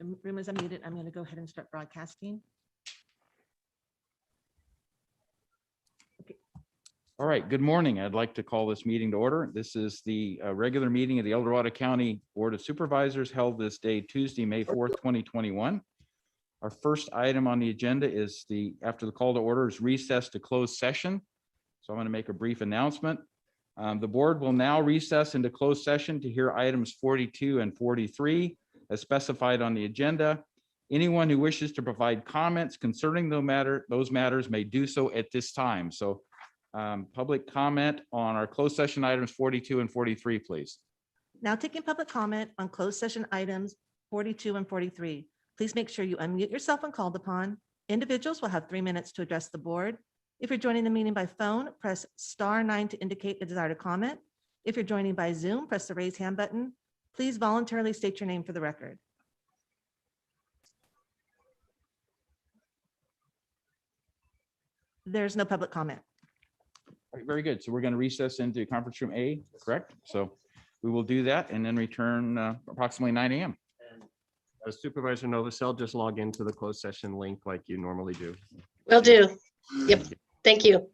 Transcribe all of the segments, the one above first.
The room is unmuted. I'm going to go ahead and start broadcasting. All right, good morning. I'd like to call this meeting to order. This is the regular meeting of the El Dorado County Board of Supervisors held this day, Tuesday, May 4th, 2021. Our first item on the agenda is after the call to order is recess to closed session. So I'm going to make a brief announcement. The board will now recess into closed session to hear items 42 and 43 as specified on the agenda. Anyone who wishes to provide comments concerning those matters may do so at this time. So public comment on our closed session items 42 and 43, please. Now taking public comment on closed session items 42 and 43. Please make sure you unmute yourself when called upon. Individuals will have 3 minutes to address the board. If you're joining the meeting by phone, press *9 to indicate a desire to comment. If you're joining by Zoom, press the raise hand button. Please voluntarily state your name for the record. There's no public comment. All right, very good. So we're going to recess into conference room A, correct? So we will do that and then return approximately 9 a.m. Supervisor Novosel, just log into the closed session link like you normally do. Will do. Yep. Thank you.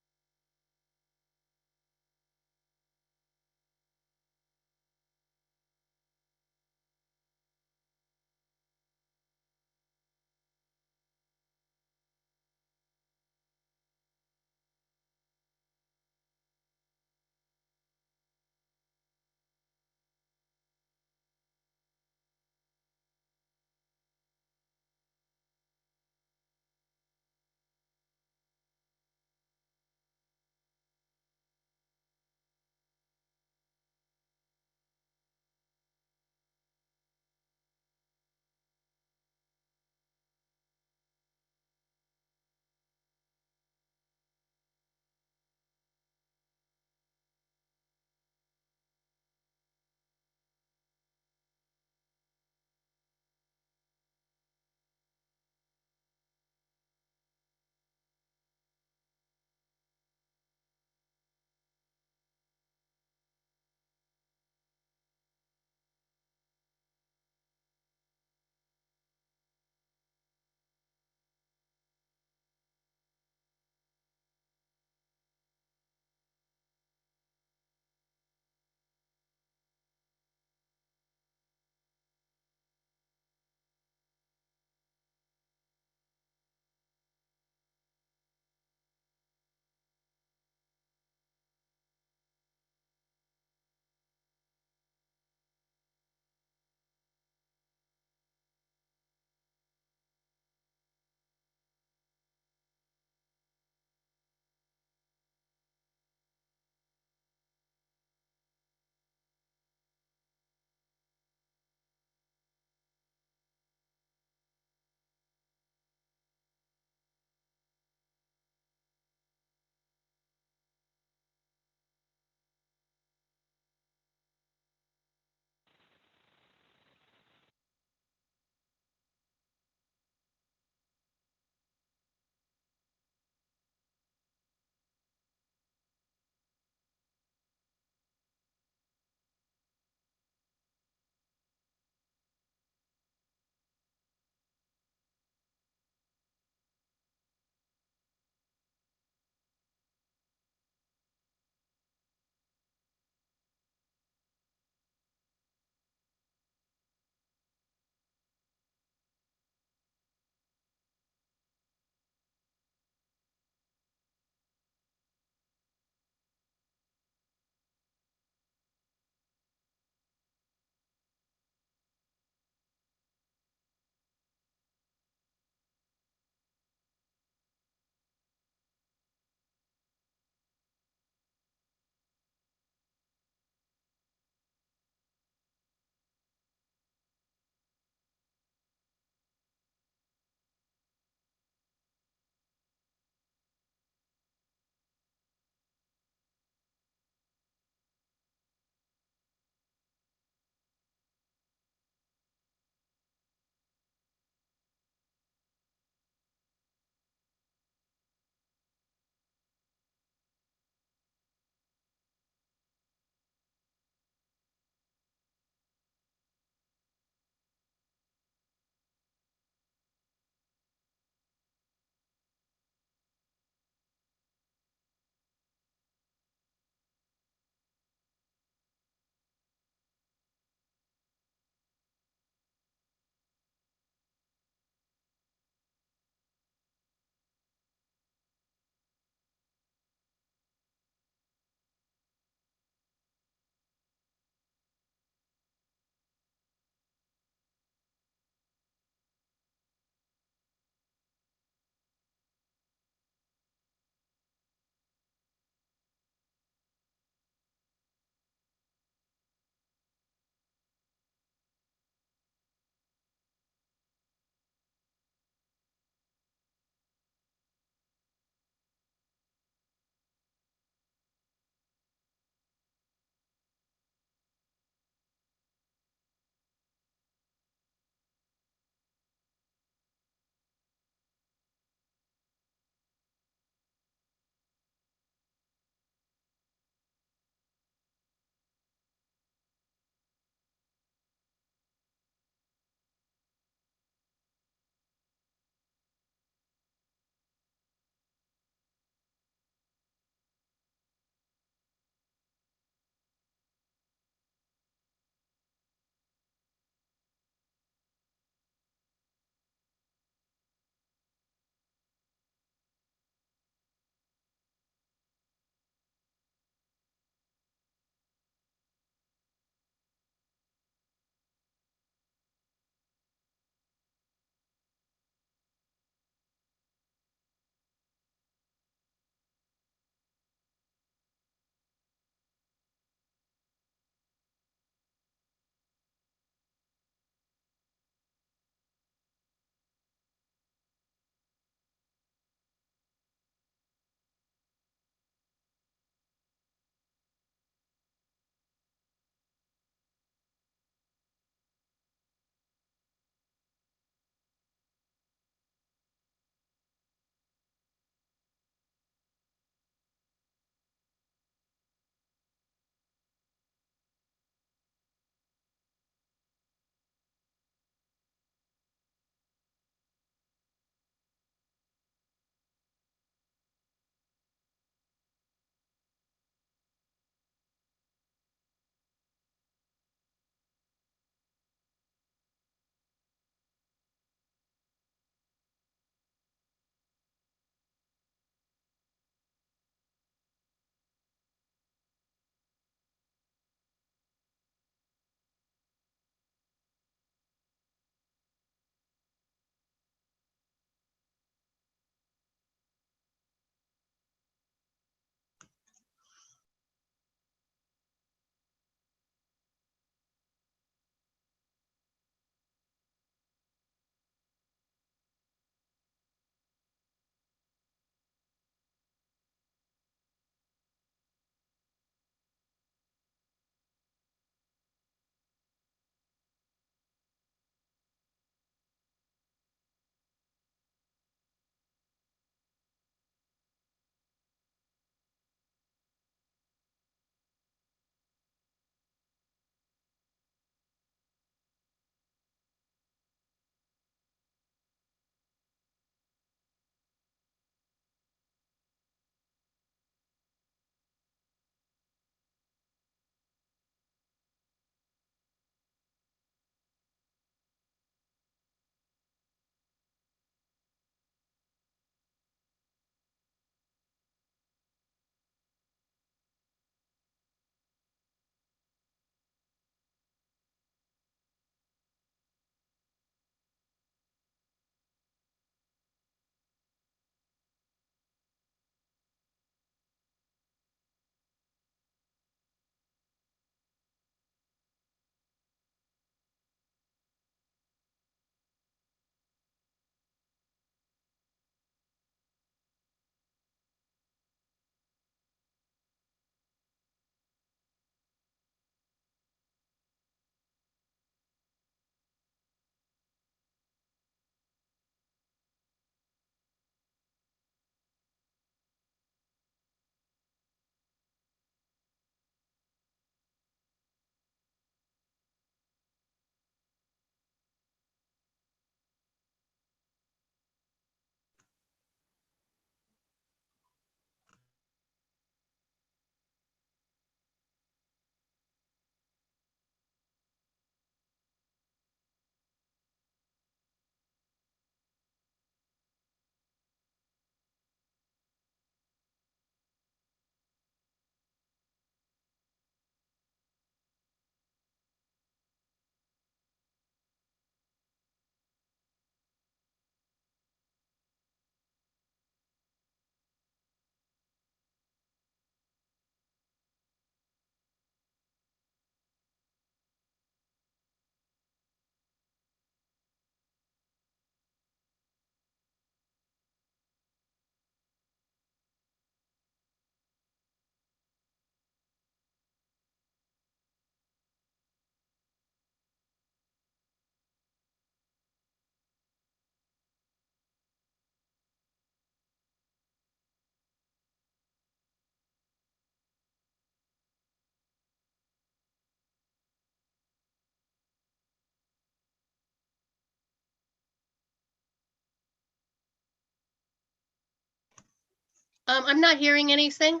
I'm not hearing anything.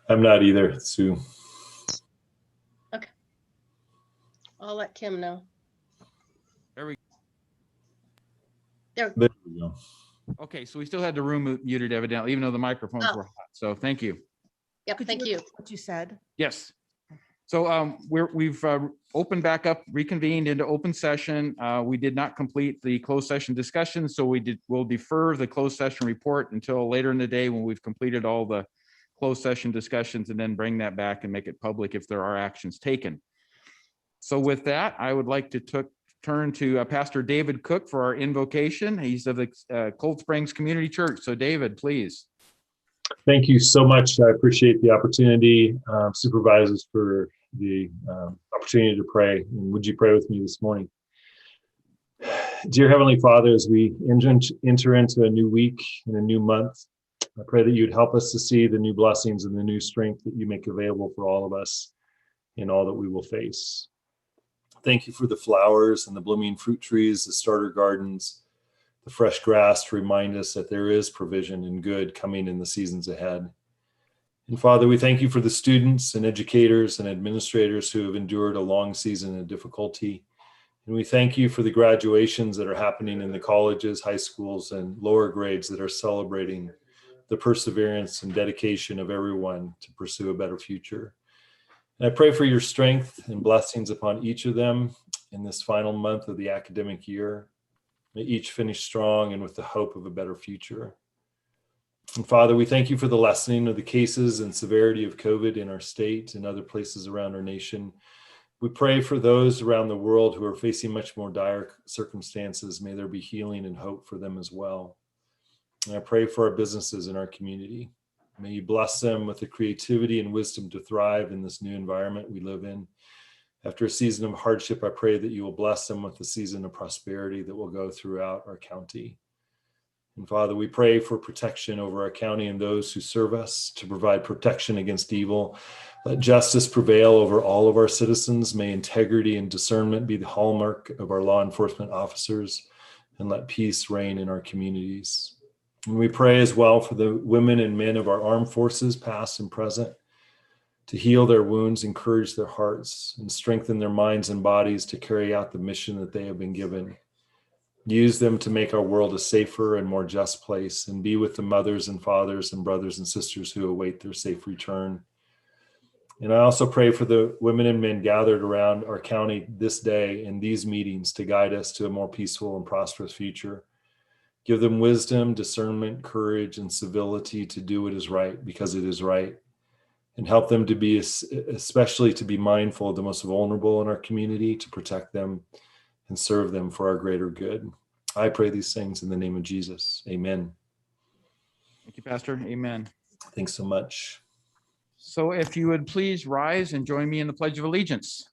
I'm not either, Sue. I'll let Kim know. There we There, There we go. Okay, so we still had the room muted evidently, even though the microphones Oh. were hot. So thank you. yep, Could thank you. repeat What you said? Yes. So we've opened back up, reconvened into open session. We did not complete the closed session discussion, so we'll defer the closed session report until later in the day when we've completed all the closed session discussions, and then bring that back and make it public if there are actions taken. So with that, I would like to turn to Pastor David Cook for our invocation. He's of the Cold Springs Community Church. So David, please. Thank you so much. I appreciate the opportunity, supervisors, for the opportunity to pray. And would you pray with me this morning? Dear Heavenly Father, as we enter into a new week and a new month, I pray that you'd help us to see the new blessings and the new strength that you make available for all of us in all that we will face. Thank you for the flowers and the blooming fruit trees, the starter gardens, the fresh grass to remind us that there is provision and good coming in the seasons ahead. And Father, we thank you for the students and educators and administrators who have endured a long season of difficulty. And we thank you for the graduations that are happening in the colleges, high schools, and lower grades that are celebrating the perseverance and dedication of everyone to pursue a better future. And I pray for your strength and blessings upon each of them in this final month of the academic year. May each finish strong and with the hope of a better future. And Father, we thank you for the lessening of the cases and severity of COVID in our state and other places around our nation. We pray for those around the world who are facing much more dire circumstances. May there be healing and hope for them as well. And I pray for our businesses and our community. May you bless them with the creativity and wisdom to thrive in this new environment we live in. After a season of hardship, I pray that you will bless them with a season of prosperity that will go throughout our county. And Father, we pray for protection over our county and those who serve us, to provide protection against evil. Let justice prevail over all of our citizens. May integrity and discernment be the hallmark of our law enforcement officers, and let peace reign in our communities. And we pray as well for the women and men of our armed forces, past and present, to heal their wounds, encourage their hearts, and strengthen their minds and bodies to carry out the mission that they have been given. Use them to make our world a safer and more just place, and be with the mothers and fathers and brothers and sisters who await their safe return. And I also pray for the women and men gathered around our county this day in these meetings to guide us to a more peaceful and prosperous future. Give them wisdom, discernment, courage, and civility to do what is right because it is right. And help them to be, especially to be mindful of the most vulnerable in our community, to protect them and serve them for our greater good. I pray these things in the name of Jesus. Amen. Thank you, Pastor. Amen. Thanks so much. So if you would please rise and join me in the Pledge of Allegiance.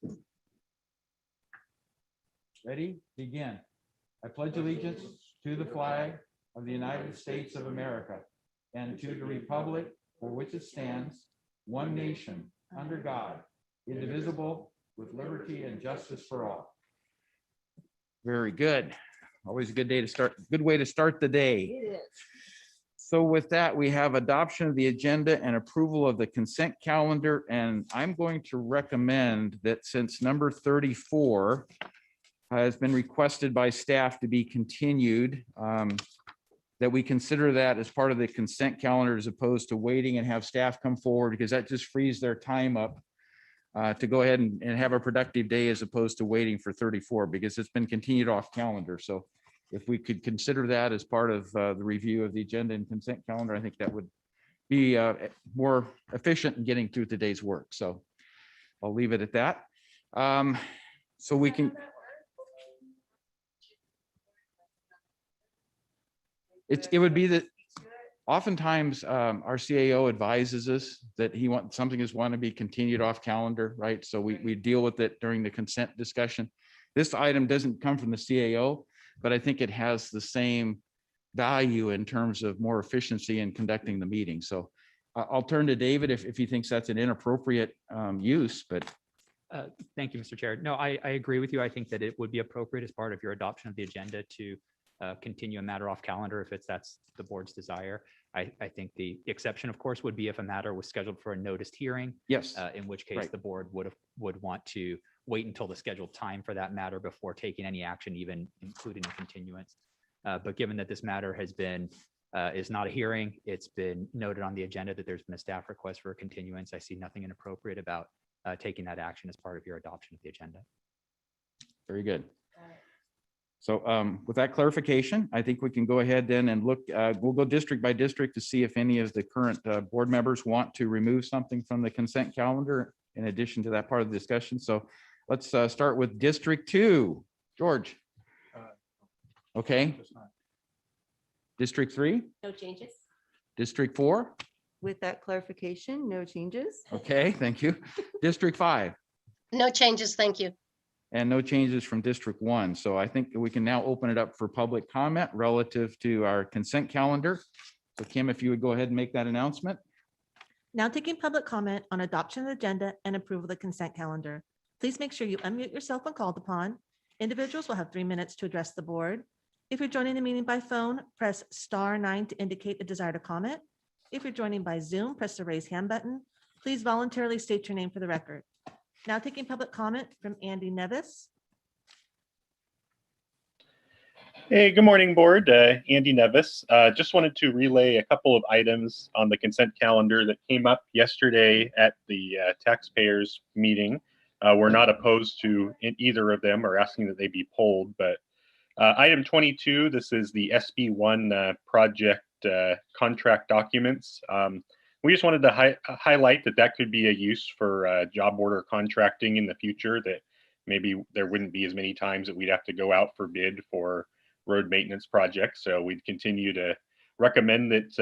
Ready? Begin. I pledge allegiance to the flag of the United States of America and to the republic for which it stands, one nation, under God, indivisible, with liberty and justice for all. Very good. Always a good day to start, good way to start the day. So with that, we have adoption of the agenda and approval of the consent calendar. And I'm going to recommend that since number 34 has been requested by staff to be continued, that we consider that as part of the consent calendar as opposed to waiting and have staff come forward, because that just frees their time up to go ahead and have a productive day as opposed to waiting for 34, because it's been continued off calendar. So if we could consider that as part of the review of the agenda and consent calendar, I think that would be more efficient in getting through today's work. So I'll leave it at that. So we can. It would be that oftentimes our CAO advises us that something is want to be continued off calendar, right? So we deal with it during the consent discussion. This item doesn't come from the CAO, but I think it has the same value in terms of more efficiency in conducting the meeting. So I'll turn to David if he thinks that's an inappropriate use, but. Thank you, Mr. Chair. No, I agree with you. I think that it would be appropriate as part of your adoption of the agenda to continue a matter off calendar if that's the board's desire. I think the exception, of course, would be if a matter was scheduled for a noticed hearing, Yes. in which case Right. the board would want to wait until the scheduled time for that matter before taking any action, even including a continuance. But given that this matter has been is not a hearing, it's been noted on the agenda that there's been a staff request for a continuance. I see nothing inappropriate about taking that action as part of your adoption of the agenda. Very good. So with that clarification, I think we can go ahead then and look, we'll go district by district to see if any of the current board members want to remove something from the consent calendar in addition to that part of the discussion. So let's start with District 2. George. Okay. District 3, No changes. District 4. With that clarification, no changes. Okay, thank you. District 5. No changes, thank you. And no changes from District 1. So I think we can now open it up for public comment relative to our consent calendar. So Kim, if you would go ahead and make that announcement. Now taking public comment on adoption of the agenda and approval of the consent calendar. Please make sure you unmute yourself when called upon. Individuals will have 3 minutes to address the board. If you're joining the meeting by phone, press *9 to indicate a desire to comment. If you're joining by Zoom, press the raise hand button. Please voluntarily state your name for the record. Now taking public comment from Andy Nevis. Hey, good morning, board. Andy Nevis. Just wanted to relay a couple of items on the consent calendar that came up yesterday at the taxpayers meeting. We're not opposed to either of them or asking that they be pulled, but item 22, this is the SB1 project contract documents. We just wanted to highlight that could be a use for job order contracting in the future, that maybe there wouldn't be as many times that we'd have to go out for bid for road maintenance projects. So we'd continue to recommend that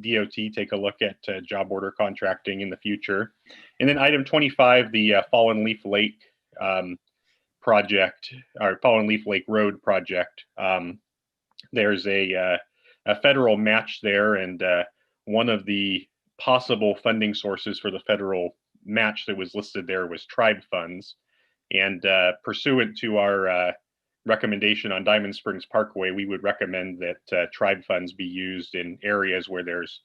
DOT take a look at job order contracting in the future. And then item 25, the Fallen Leaf Lake project, or Fallen Leaf Lake Road project. There's a federal match there, and one of the possible funding sources for the federal match that was listed there was tribe funds. And pursuant to our recommendation on Diamond Springs Parkway, we would recommend that tribe funds be used in areas where there's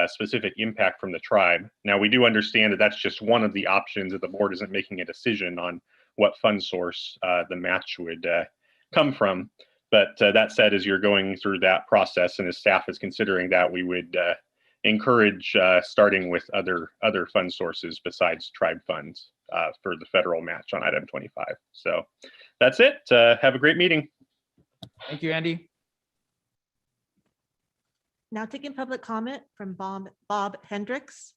specific impact from the tribe. Now, we do understand that that's just one of the options, that the board isn't making a decision on what fund source the match would come from. But that said, as you're going through that process and as staff is considering that, we would encourage starting with other fund sources besides tribe funds for the federal match on item 25. So that's it. Have a great meeting. Thank you, Andy. Now taking public comment from Bob Hendricks.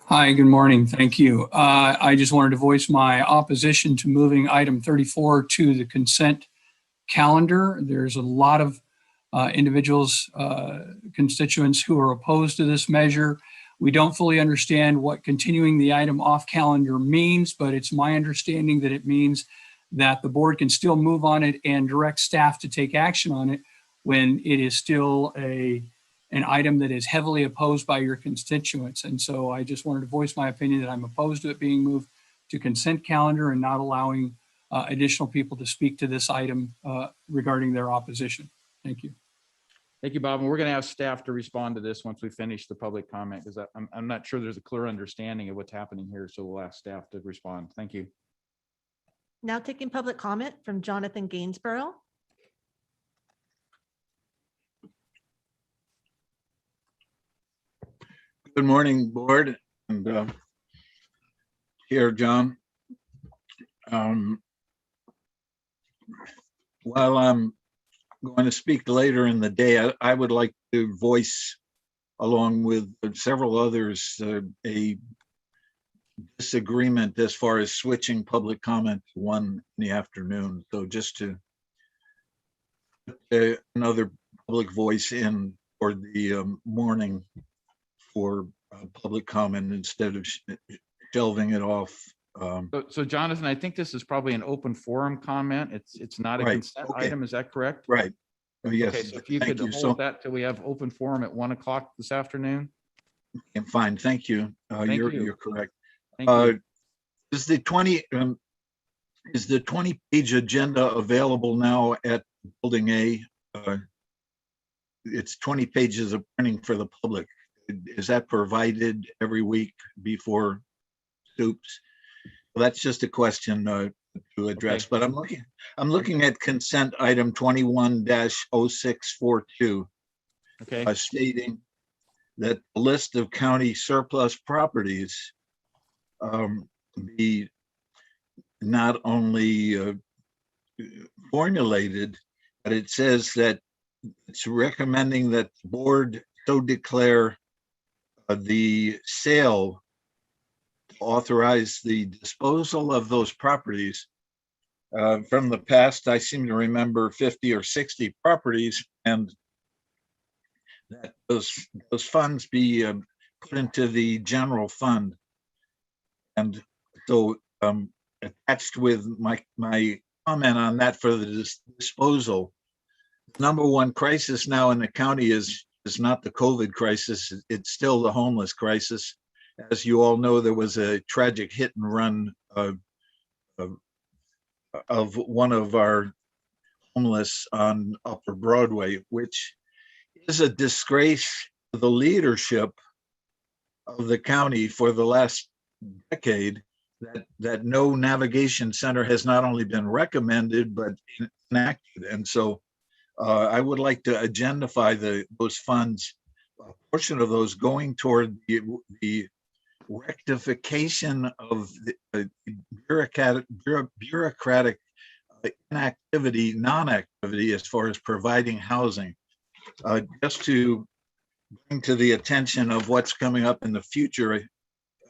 Hi, good morning. Thank you. I just wanted to voice my opposition to moving item 34 to the consent calendar. There's a lot of individuals, constituents who are opposed to this measure. We don't fully understand what continuing the item off calendar means, but it's my understanding that it means that the board can still move on it and direct staff to take action on it when it is still an item that is heavily opposed by your constituents. And so I just wanted to voice my opinion that I'm opposed to it being moved to consent calendar and not allowing additional people to speak to this item regarding their opposition. Thank you. Thank you, Bob. And we're going to have staff to respond to this once we finish the public comment, because I'm not sure there's a clear understanding of what's happening here. So we'll ask staff to respond. Thank you. Now taking public comment from Jonathan Gainsborough. Good morning, board, and here, John. While I'm going to speak later in the day, I would like to voice, along with several others, a disagreement as far as switching public comment to 1 in the afternoon. So just to put another public voice in for the morning for public comment instead of shelving it off. So Jonathan, I think this is probably an open forum comment. It's not a Right, consent okay. item. Is that correct? Right. Oh, yes. Okay, so if you Thank could you. hold So, that till we have open forum at 1 o'clock this afternoon. fine. Thank you. Thank you. You're correct. Thank you. Is the 20, Is the 20-page agenda available now at Building A? It's 20 pages of printing for the public. Is that provided every week before soups? Well, that's just a question to address, Okay. but I'm looking at consent item 21-0642, Okay, stating that the list of county surplus properties be not only formulated, but it says that it's recommending that the board so declare the sale, authorize the disposal of those properties. From the past, I seem to remember 50 or 60 properties, and that those funds be put into the general fund. And so attached with my comment on that for the disposal, number one crisis now in the county is not the COVID crisis, it's still the homeless crisis. As you all know, there was a tragic hit and run of one of our homeless on Upper Broadway, which is a disgrace to the leadership of the county for the last decade, that no navigation center has not only been recommended, but enacted. And so I would like to agendify those funds, a portion of those going toward the rectification of the bureaucratic non-activity as far as providing housing. Just to bring to the attention of what's coming up in the future,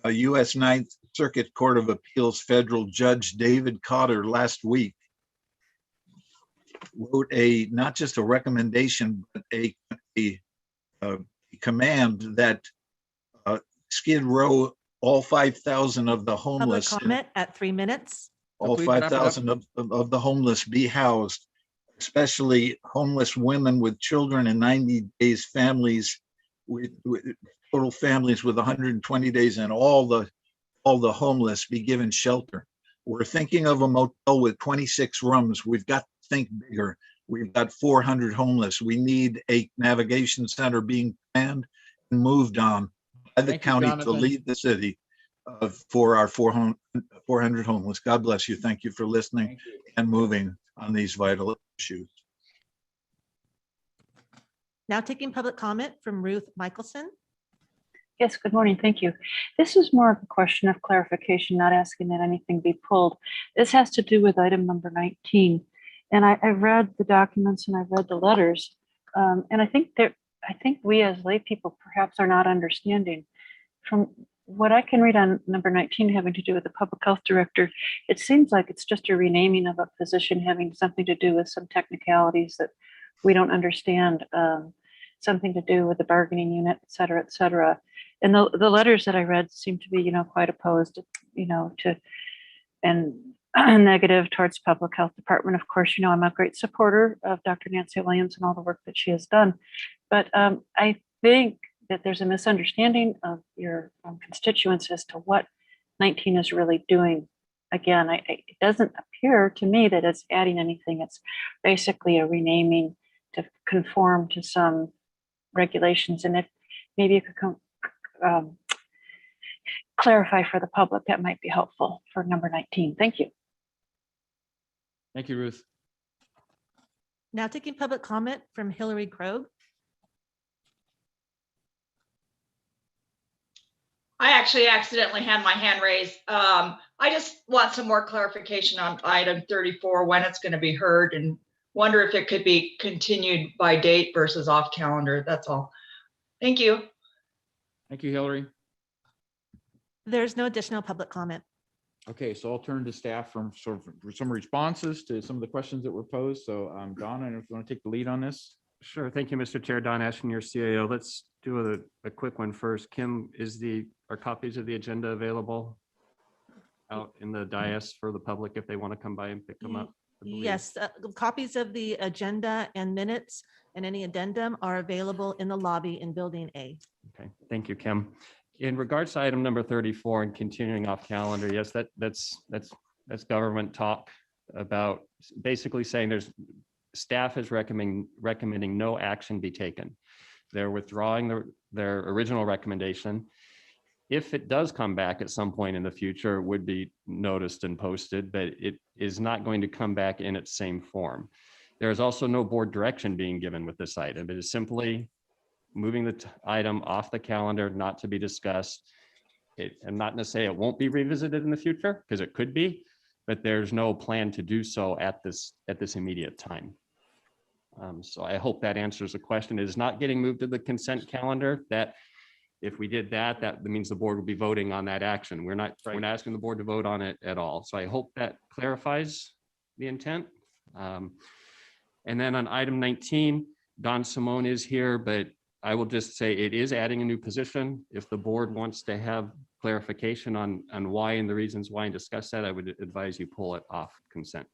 a U.S. Ninth Circuit Court of Appeals federal judge David Cotter last week wrote not just a recommendation, but a command that Skid Row, all 5,000 of the Public homeless, comment at 3 minutes. all Please wrap it up. 5,000 of the homeless be housed, especially homeless women with children and 90 days, families with total families with 120 days, and all the homeless be given shelter. We're thinking of a motel with 26 rooms. We've got to think bigger. We've got 400 homeless. We need a navigation center being planned and moved on by the Thank you, county to Jonathan. lead the city for our 400 homeless. God bless you. Thank you for listening Thank you. and moving on these vital issues. Now taking public comment from Ruth Michelson. Yes, good morning. Thank you. This is more of a question of clarification, not asking that anything be pulled. This has to do with item number 19. And I read the documents and I read the letters. And I think we as lay people perhaps are not understanding. From what I can read on number 19 having to do with the public health director, it seems like it's just a renaming of a position having something to do with some technicalities that we don't understand, something to do with the bargaining unit, et cetera, et cetera. And the letters that I read seem to be, quite opposed, to and negative towards public health department. Of course, I'm a great supporter of Dr. Nancy Williams and all the work that she has done. But I think that there's a misunderstanding of your constituents as to what 19 is really doing. Again, it doesn't appear to me that it's adding anything. It's basically a renaming to conform to some regulations. And if maybe you could clarify for the public, that might be helpful for number 19. Thank you. Thank you, Ruth. Now taking public comment from Hillary Krogh. I actually accidentally had my hand raised. I just want some more clarification on item 34, when it's going to be heard, and wonder if it could be continued by date versus off calendar. That's all. Thank you. Thank you, Hillary. There's no additional public comment. Okay, so I'll turn to staff for some responses to some of the questions that were posed. So Don, I don't know if you want to take the lead on this. Sure. Thank you, Mr. Chair. Don Ashton, your CAO. Let's do a quick one first. Kim, are copies of the agenda available out in the dais for the public if they want to come by and pick them up? Yes, copies of the agenda and minutes and any addendum are available in the lobby in Building A. Okay, thank you, Kim. In regards to item number 34 and continuing off calendar, yes, that's That's government talk about basically saying staff is recommending no action be taken. They're withdrawing their original recommendation. If it does come back at some point in the future, it would be noticed and posted, but it is not going to come back in its same form. There is also no board direction being given with this item. It is simply moving the item off the calendar, not to be discussed. I'm not going to say it won't be revisited in the future, because it could be, but there's no plan to do so at this immediate time. So I hope that answers the question. It is not getting moved to the consent calendar. That if we did that, that means the board would be voting on that action. We're not asking the board to vote on it at all. So I hope that clarifies the intent. And then on item 19, Don Simone is here, but I will just say it is adding a new position. If the board wants to have clarification on why and the reasons why and discuss that, I would advise you pull it off consent.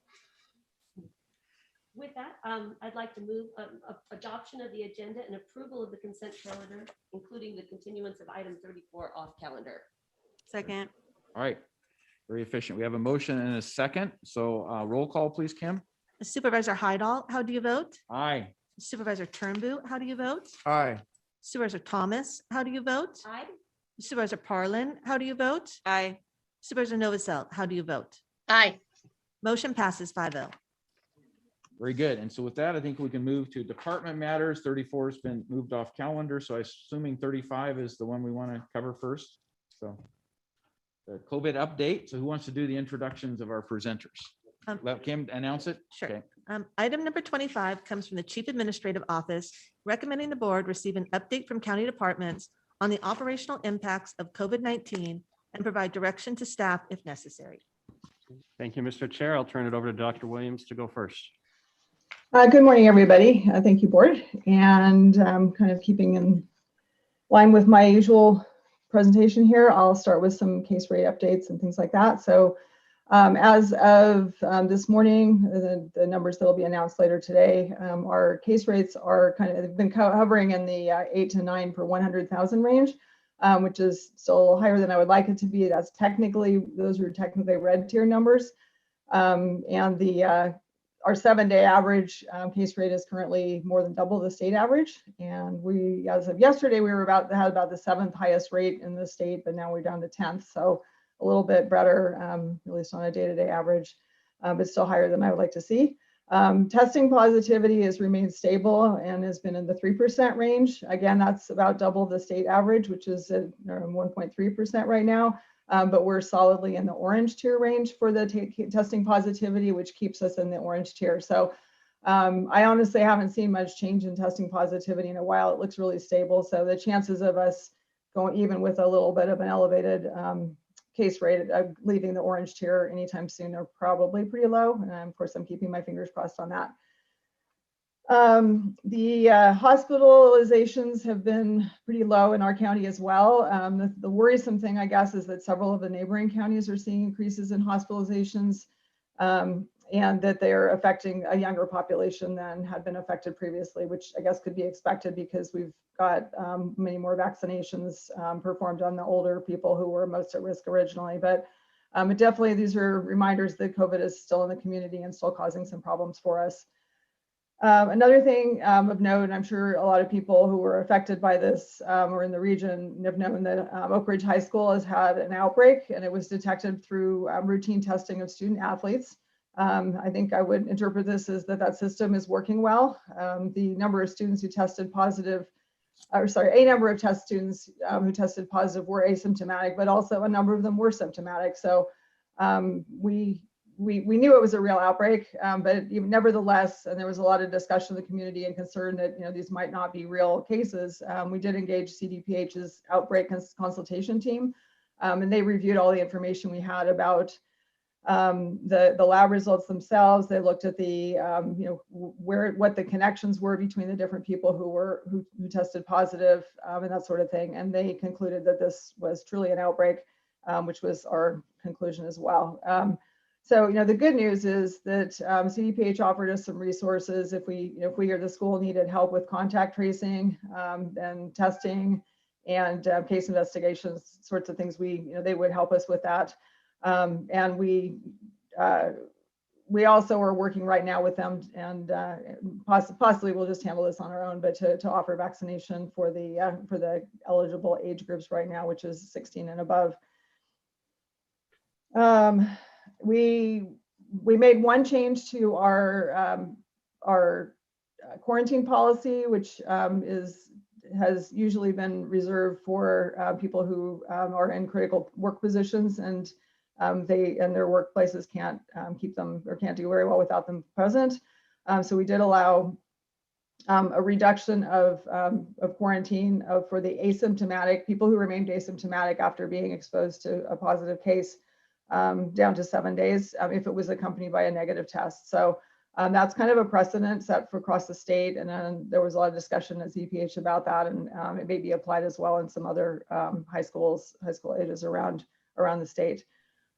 With that, I'd like to move adoption of the agenda and approval of the consent calendar, including the continuance of item 34 off calendar. Second. All right, very efficient. We have a motion and a second. So roll call, please, Kim. Supervisor Hydall, how do you vote? Aye. Supervisor Turnbull, how do you vote? Aye. Supervisor Thomas, how do you vote? Aye. Supervisor Parlin, how do you vote? Aye. Supervisor Novosel, how do you vote? Aye. Motion passes 5-0. Very good. And so with that, I think we can move to department matters. 34 has been moved off calendar. So I'm assuming 35 is the one we want to cover first. So the COVID update. So who wants to do the introductions of our presenters? Let Kim announce it. Sure. Okay. Item number 25 comes from the Chief Administrative Office, recommending the board receive an update from county departments on the operational impacts of COVID-19 and provide direction to staff if necessary. Thank you, Mr. Chair. I'll turn it over to Dr. Williams to go first. Good morning, everybody. Thank you, board. And kind of keeping in line with my usual presentation here, I'll start with some case rate updates and things like that. So as of this morning, the numbers that will be announced later today, our case rates are they've been hovering in the 8 to 9 per 100,000 range, which is still a little higher than I would like it to be. Those are technically red tier numbers. And our 7-day average case rate is currently more than double the state average. And we, as of yesterday, we were had about the 7th highest rate in the state, but now we're down to 10th. So a little bit better, at least on a day-to-day average, but still higher than I would like to see. Testing positivity has remained stable and has been in the 3% range. Again, that's about double the state average, which is at 1.3% right now. But we're solidly in the orange tier range for the testing positivity, which keeps us in the orange tier. So I honestly haven't seen much change in testing positivity in a while. It looks really stable. So the chances of us going even with a little bit of an elevated case rate leaving the orange tier anytime soon are probably pretty low. And of course, I'm keeping my fingers crossed on that. The hospitalizations have been pretty low in our county as well. The worrisome thing, I guess, is that several of the neighboring counties are seeing increases in hospitalizations and that they're affecting a younger population than had been affected previously, which I guess could be expected because we've got many more vaccinations performed on the older people who were most at risk originally. But definitely these are reminders that COVID is still in the community and still causing some problems for us. Another thing of note, and I'm sure a lot of people who were affected by this or in the region have known that Oak Ridge High School has had an outbreak, and it was detected through routine testing of student athletes. I think I would interpret this as that system is working well. The number of students who tested positive, a number of test students who tested positive were asymptomatic, but also a number of them were symptomatic. So we knew it was a real outbreak, but nevertheless, and there was a lot of discussion in the community and concern that these might not be real cases. We did engage CDPH's Outbreak Consultation team, and they reviewed all the information we had about the lab results themselves. They looked at the what the connections were between the different people who tested positive and that sort of thing, and they concluded that this was truly an outbreak, which was our conclusion as well. So, the good news is that CDPH offered us some resources if we or the school needed help with contact tracing and testing and case investigations, sorts of things. They would help us with that. And we we also are working right now with them, and possibly we'll just handle this on our own, but to offer vaccination for the eligible age groups right now, which is 16 and above. We made one change to our quarantine policy, which has usually been reserved for people who are in critical work positions, and their workplaces can't keep them, or can't do very well without them present. So we did allow a reduction of quarantine for the asymptomatic people who remained asymptomatic after being exposed to a positive case, down to 7 days if it was accompanied by a negative test. So that's kind of a precedent set for across the state, and then there was a lot of discussion at ZPH about that, and it may be applied as well in some other high school ages around the state.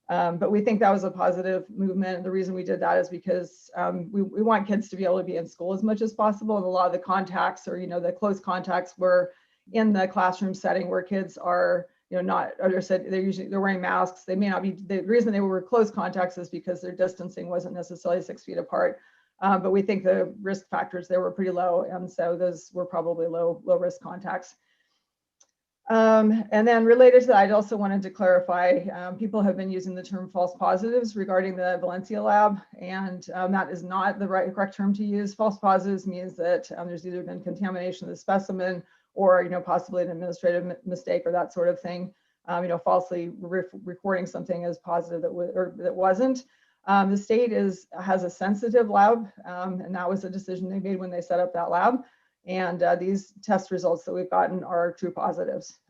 But we think that was a positive movement. The reason we did that is because we want kids to be able to be in school as much as possible. And a lot of the contacts, or the close contacts, were in the classroom setting where kids are, not, or they're wearing masks. They may not be. The reason they were close contacts is because their distancing wasn't necessarily 6 feet apart. But we think the risk factors there were pretty low, and so those were probably low risk contacts. And then related to that, I also wanted to clarify, people have been using the term false positives regarding the Valencia lab, and that is not the correct term to use. False positives means that there's either been contamination of the specimen, or possibly an administrative mistake or that sort of thing, falsely recording something as positive that wasn't. The state has a sensitive lab, and that was a decision they made when they set up that lab. And these test results that we've gotten are true positives.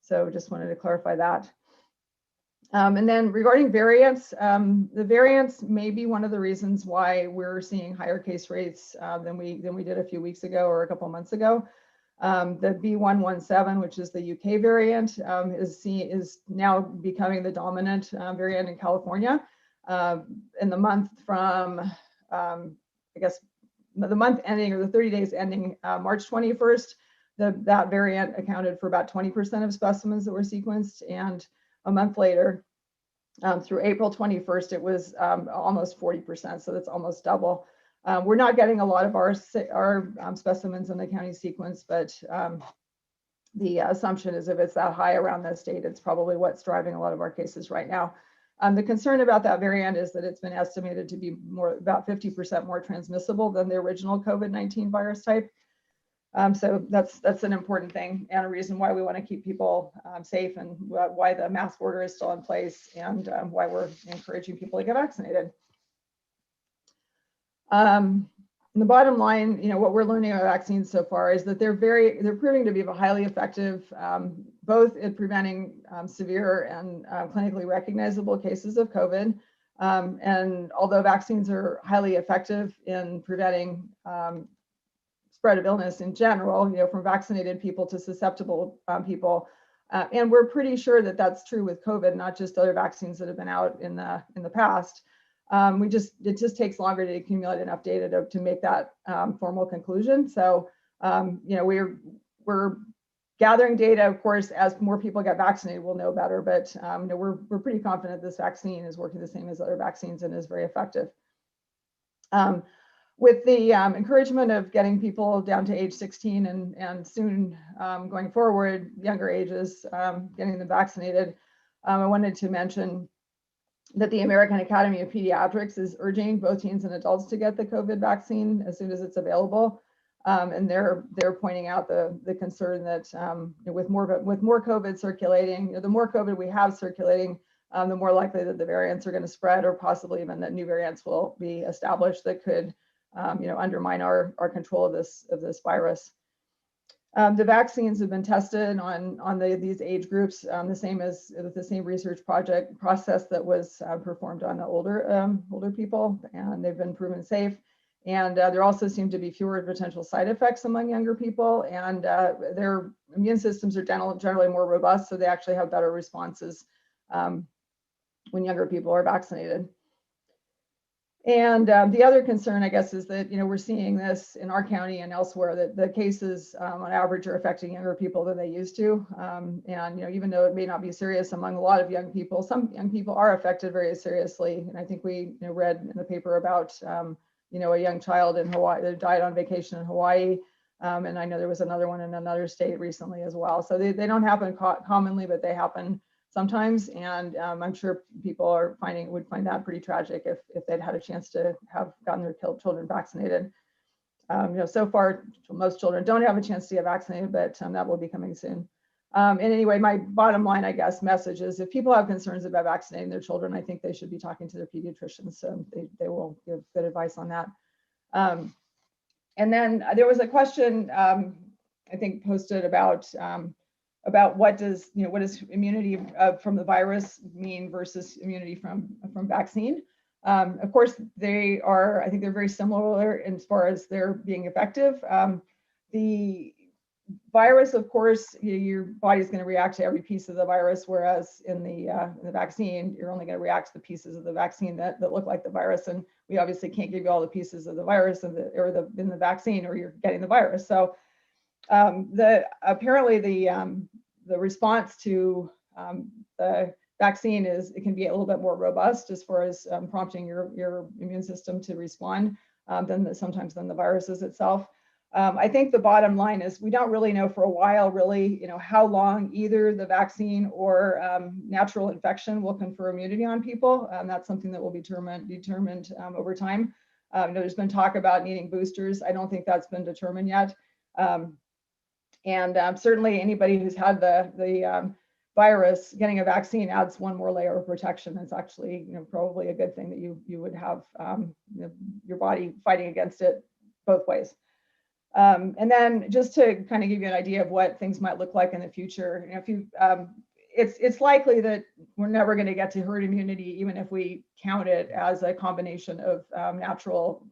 So just wanted to clarify that. And then regarding variants, the variants may be one of the reasons why we're seeing higher case rates than we did a few weeks ago or a couple months ago. The B117, which is the UK variant, is now becoming the dominant variant in California. In the month from, the month ending, or the 30 days ending March 21st, that variant accounted for about 20% of specimens that were sequenced. And a month later, through April 21st, it was almost 40%. So that's almost double. We're not getting a lot of our specimens in the county sequence, but the assumption is if it's that high around the state, it's probably what's driving a lot of our cases right now. The concern about that variant is that it's been estimated to be about 50% more transmissible than the original COVID-19 virus type. So that's an important thing, and a reason why we want to keep people safe, and why the mask order is still in place, and why we're encouraging people to get vaccinated. The bottom line, what we're learning about vaccines so far is that they're proving to be highly effective, both in preventing severe and clinically recognizable cases of COVID. And although vaccines are highly effective in preventing spread of illness in general, from vaccinated people to susceptible people, and we're pretty sure that that's true with COVID, not just other vaccines that have been out in the past. It just takes longer to accumulate enough data to make that formal conclusion. So, we're gathering data, of course. As more people get vaccinated, we'll know better. But we're pretty confident this vaccine is working the same as other vaccines and is very effective. With the encouragement of getting people down to age 16 and soon going forward, younger ages, getting them vaccinated, I wanted to mention that the American Academy of Pediatrics is urging both teens and adults to get the COVID vaccine as soon as it's available. And they're pointing out the concern that with more COVID circulating, the more COVID we have circulating, the more likely that the variants are going to spread, or possibly even that new variants will be established that could undermine our control of this virus. The vaccines have been tested on these age groups, the same research process that was performed on the older people, and they've been proven safe. And there also seem to be fewer potential side effects among younger people, and their immune systems are generally more robust, so they actually have better responses when younger people are vaccinated. And the other concern, I guess, is that, we're seeing this in our county and elsewhere, that the cases on average are affecting younger people than they used to. And, even though it may not be serious among a lot of young people, some young people are affected very seriously. And I think we read in the paper about, a young child in Hawaii that died on vacation in Hawaii. And I know there was another one in another state recently as well. So they don't happen commonly, but they happen sometimes. And I'm sure people would find that pretty tragic if they'd had a chance to have gotten their children vaccinated. So far, most children don't have a chance to get vaccinated, but that will be coming soon. And anyway, my bottom line, I guess, message is if people have concerns about vaccinating their children, I think they should be talking to their pediatricians. So they will give good advice on that. And then there was a question, I think, posted about what does immunity from the virus mean versus immunity from vaccine. Of course, I think they're very similar as far as they're being effective. The virus, of course, your body's going to react to every piece of the virus, whereas in the vaccine, you're only going to react to the pieces of the vaccine that look like the virus. And we obviously can't give you all the pieces of the virus in the vaccine, or you're getting the virus. So apparently the response to the vaccine it can be a little bit more robust as far as prompting your immune system to respond sometimes than the viruses itself. I think the bottom line is we don't really know for a while, really, how long either the vaccine or natural infection will confer immunity on people. That's something that will be determined over time. There's been talk about needing boosters. I don't think that's been determined yet. And certainly anybody who's had the virus, getting a vaccine adds one more layer of protection. It's actually probably a good thing that you would have your body fighting against it both ways. And then just to kind of give you an idea of what things might look like in the future, it's likely that we're never going to get to herd immunity, even if we count it as a combination of natural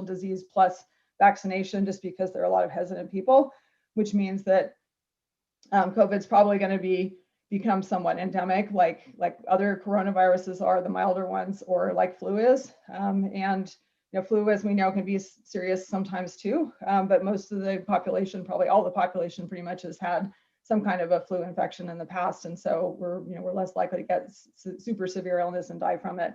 disease plus vaccination, just because there are a lot of hesitant people, which means that COVID's probably going to become somewhat endemic, like other coronaviruses are, the milder ones, or like flu is. And flu, as we know, can be serious sometimes too, but most of the population, probably all the population, pretty much has had some kind of a flu infection in the past, and so we're less likely to get super severe illness and die from it.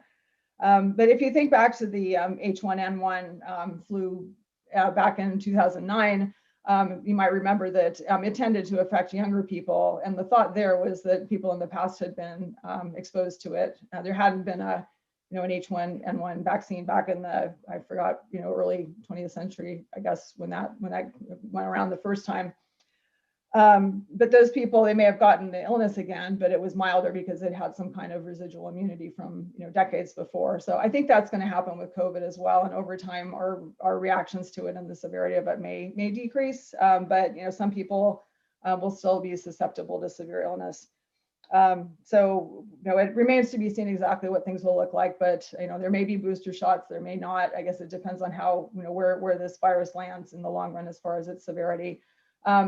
But if you think back to the H1N1 flu back in 2009, you might remember that it tended to affect younger people, and the thought there was that people in the past had been exposed to it. There hadn't been an H1N1 vaccine back in the, I forgot, early 20th century, I guess, when that went around the first time. But those people, they may have gotten the illness again, but it was milder because it had some kind of residual immunity from decades before. So I think that's going to happen with COVID as well. And over time, our reactions to it and the severity of it may decrease. But some people will still be susceptible to severe illness. So it remains to be seen exactly what things will look like, but there may be booster shots, there may not. I guess it depends on how where this virus lands in the long run as far as its severity.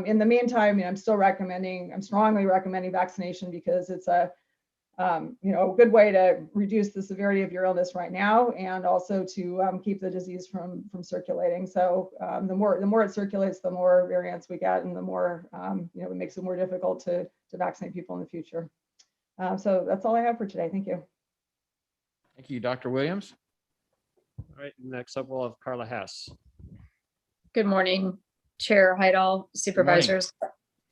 In the meantime, I'm strongly recommending vaccination because it's a good way to reduce the severity of your illness right now, and also to keep the disease from circulating. So the more it circulates, the more variants we get, and the more it makes it more difficult to vaccinate people in the future. So that's all I have for today. Thank you. Thank you, Dr. Williams. All right, next up we'll have Carla Hess. Good morning, Chair Heidel, Supervisors.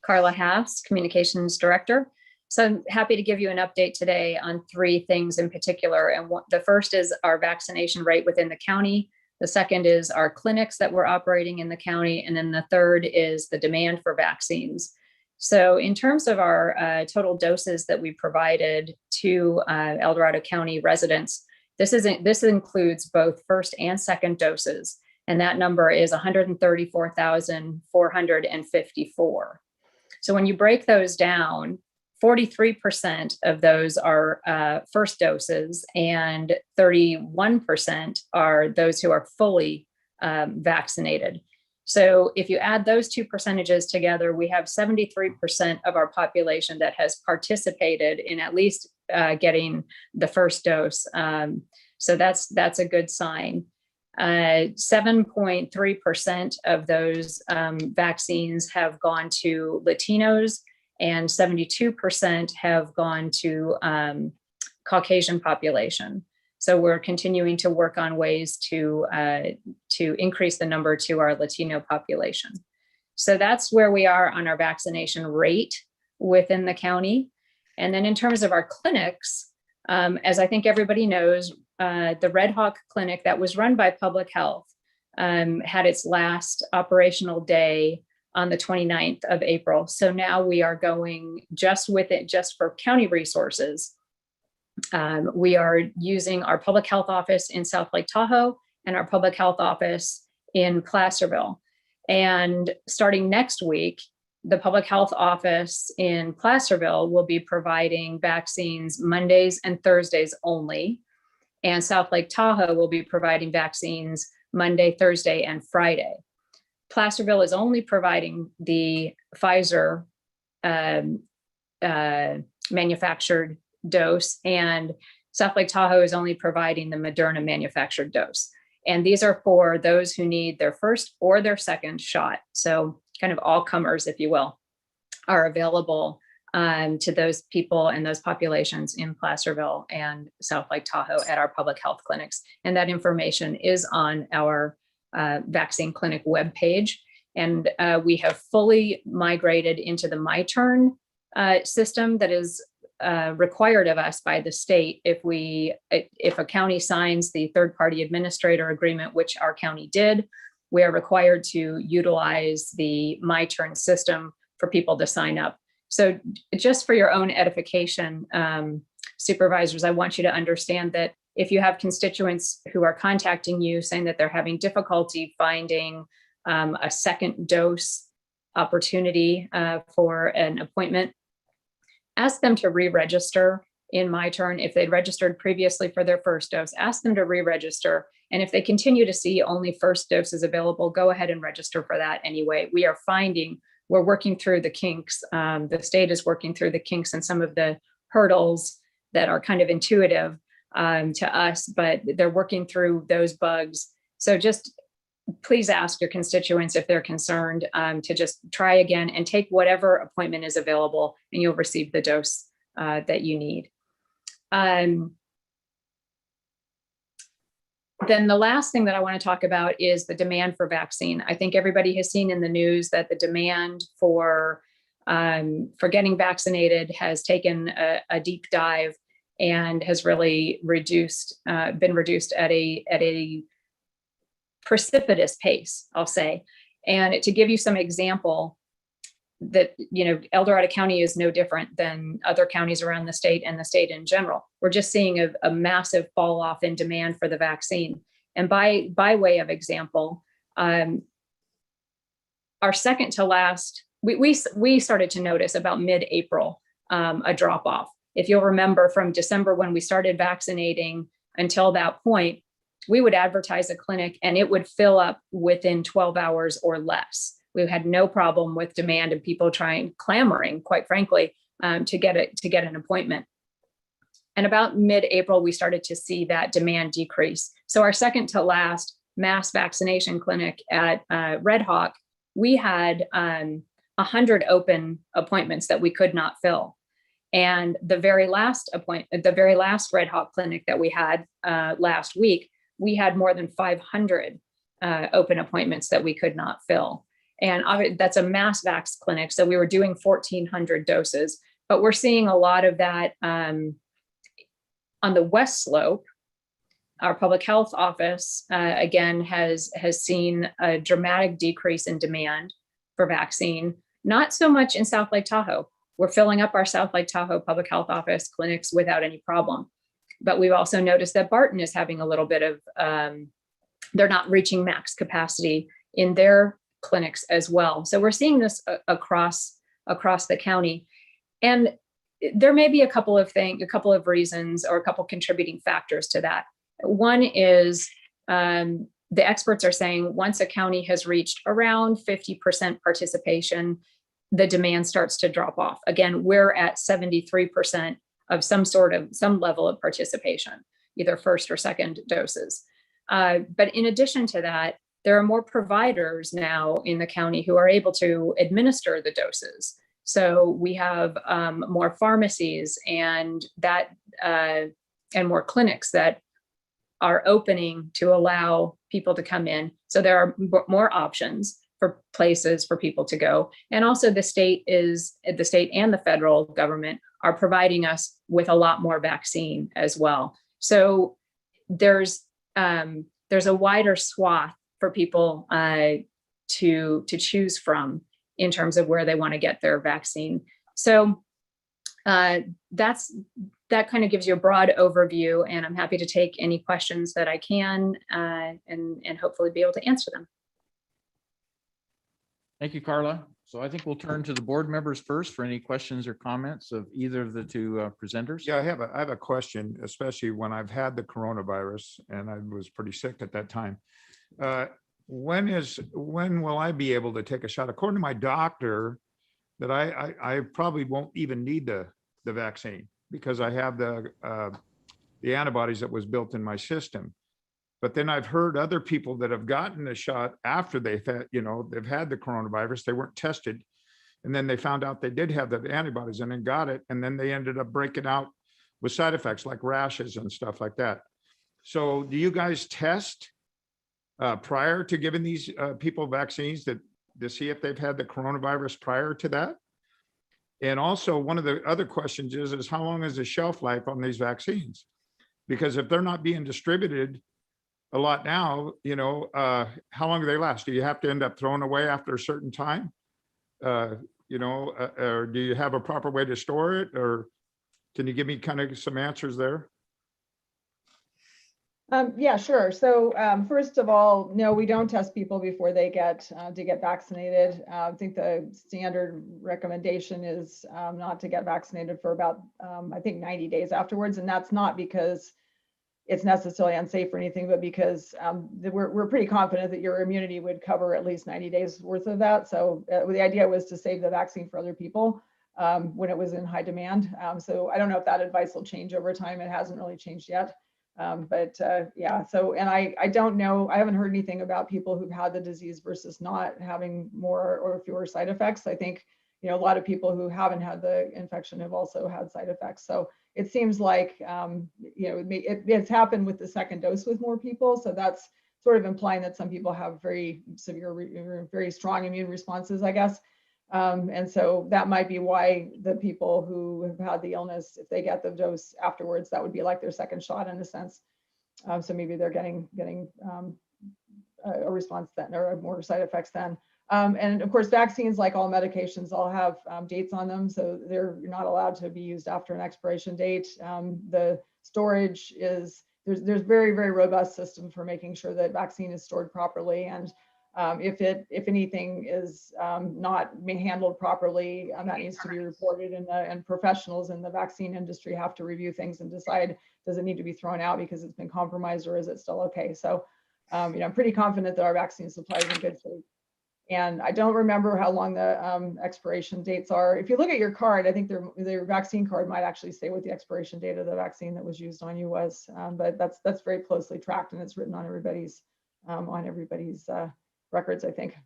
Carla Hass, Communications Director. So I'm happy to give you an update today on three things in particular. And the first is our vaccination rate within the county. The second is our clinics that we're operating in the county. And then the third is the demand for vaccines. So in terms of our total doses that we provided to El Dorado County residents, this includes both first and second doses. And that number is 134,454. So when you break those down, 43% of those are first doses, and 31% are those who are fully vaccinated. So if you add those two percentages together, we have 73% of our population that has participated in at least getting the first dose. So that's a good sign. 7.3% of those vaccines have gone to Latinos, and 72% have gone to Caucasian population. So we're continuing to work on ways to increase the number to our Latino population. So that's where we are on our vaccination rate within the county. And then in terms of our clinics, as I think everybody knows, the Red Hawk Clinic that was run by Public Health had its last operational day on the 29th of April. So now we are going just for county resources. We are using our public health office in South Lake Tahoe and our public health office in Placerville. And starting next week, the public health office in Placerville will be providing vaccines Mondays and Thursdays only. And South Lake Tahoe will be providing vaccines Monday, Thursday, and Friday. Placerville is only providing the Pfizer manufactured dose, and South Lake Tahoe is only providing the Moderna manufactured dose. And these are for those who need their first or their second shot. So kind of all comers, if you will, are available to those people and those populations in Placerville and South Lake Tahoe at our public health clinics. And that information is on our vaccine clinic webpage. And we have fully migrated into the MyTurn system that is required of us by the state. If a county signs the third-party administrator agreement, which our county did, we are required to utilize the MyTurn system for people to sign up. So just for your own edification, supervisors, I want you to understand that if you have constituents who are contacting you saying that they're having difficulty finding a second dose opportunity for an appointment, ask them to re-register in MyTurn. If they'd registered previously for their first dose, ask them to re-register. And if they continue to see only first doses available, go ahead and register for that anyway. We're working through the kinks. The state is working through the kinks and some of the hurdles that are kind of intuitive to us, but they're working through those bugs. So just please ask your constituents if they're concerned to just try again and take whatever appointment is available, and you'll receive the dose that you need. Then the last thing that I want to talk about is the demand for vaccine. I think everybody has seen in the news that the demand for getting vaccinated has taken a deep dive and has really been reduced at a precipitous pace, I'll say. And to give you some example, that, El Dorado County is no different than other counties around the state and the state in general. We're just seeing a massive fall off in demand for the vaccine. And by way of example, our second to last, we started to notice about mid-April a drop off. If you'll remember from December when we started vaccinating until that point, we would advertise a clinic and it would fill up within 12 hours or less. We had no problem with demand and people clamoring, quite frankly, to get an appointment. And about mid-April, we started to see that demand decrease. So our second to last mass vaccination clinic at Red Hawk, we had 100 open appointments that we could not fill. And the very last Red Hawk clinic that we had last week, we had more than 500 open appointments that we could not fill. And that's a mass vax clinic. So we were doing 1,400 doses, but we're seeing a lot of that on the West Slope. Our public health office, again, has seen a dramatic decrease in demand for vaccine. Not so much in South Lake Tahoe. We're filling up our South Lake Tahoe public health office clinics without any problem. But we've also noticed that Barton is having a little bit of, they're not reaching max capacity in their clinics as well. So we're seeing this across the county. And there may be a couple of reasons or a couple contributing factors to that. One is the experts are saying once a county has reached around 50% participation, the demand starts to drop off. Again, we're at 73% of some level of participation. either first or second doses. But in addition to that, there are more providers now in the county who are able to administer the doses. So we have more pharmacies and more clinics that are opening to allow people to come in. So there are more options for places for people to go. And also the state and the federal government are providing us with a lot more vaccine as well. So there's a wider swath for people to choose from in terms of where they want to get their vaccine. So that kind of gives you a broad overview, and I'm happy to take any questions that I can and hopefully be able to answer them. Thank you, Carla. So I think we'll turn to the board members first for any questions or comments of either of the two presenters. Yeah, I have a question, especially when I've had the coronavirus and I was pretty sick at that time. When will I be able to take a shot? According to my doctor, that I probably won't even need the vaccine because I have the antibodies that was built in my system. But then I've heard other people that have gotten the shot after they've had the coronavirus, they weren't tested. And then they found out they did have the antibodies and then got it. And then they ended up breaking out with side effects like rashes and stuff like that. So do you guys test prior to giving these people vaccines to see if they've had the coronavirus prior to that? And also one of the other questions is how long is the shelf life on these vaccines? Because if they're not being distributed a lot now, how long do they last? Do you have to end up throwing away after a certain time? Or do you have a proper way to store it? Or can you give me kind of some answers there? Yeah, sure. So first of all, no, we don't test people before they get vaccinated. I think the standard recommendation is not to get vaccinated for about, I think 90 days afterwards. And that's not because it's necessarily unsafe or anything, but because we're pretty confident that your immunity would cover at least 90 days worth of that. So the idea was to save the vaccine for other people when it was in high demand. So I don't know if that advice will change over time. It hasn't really changed yet. Yeah, so, and I don't know, I haven't heard anything about people who've had the disease versus not having more or fewer side effects. I think, a lot of people who haven't had the infection have also had side effects. So it seems like, it's happened with the second dose with more people. So that's sort of implying that some people have very severe, very strong immune responses, I guess. And so that might be why the people who have had the illness, if they get the dose afterwards, that would be like their second shot in a sense. So maybe they're getting a response then, or more side effects then. And of course, vaccines, like all medications, all have dates on them. So they're not allowed to be used after an expiration date. The storage is, there's very, very robust system for making sure that vaccine is stored properly. And if anything is not being handled properly, that needs to be reported, and professionals in the vaccine industry have to review things and decide, does it need to be thrown out because it's been compromised, or is it still okay? So, I'm pretty confident that our vaccine supply is in good shape. And I don't remember how long the expiration dates are. If you look at your card, I think their vaccine card might actually say what the expiration date of the vaccine that was used on you was, but that's very closely tracked, and it's written on everybody's records, I think.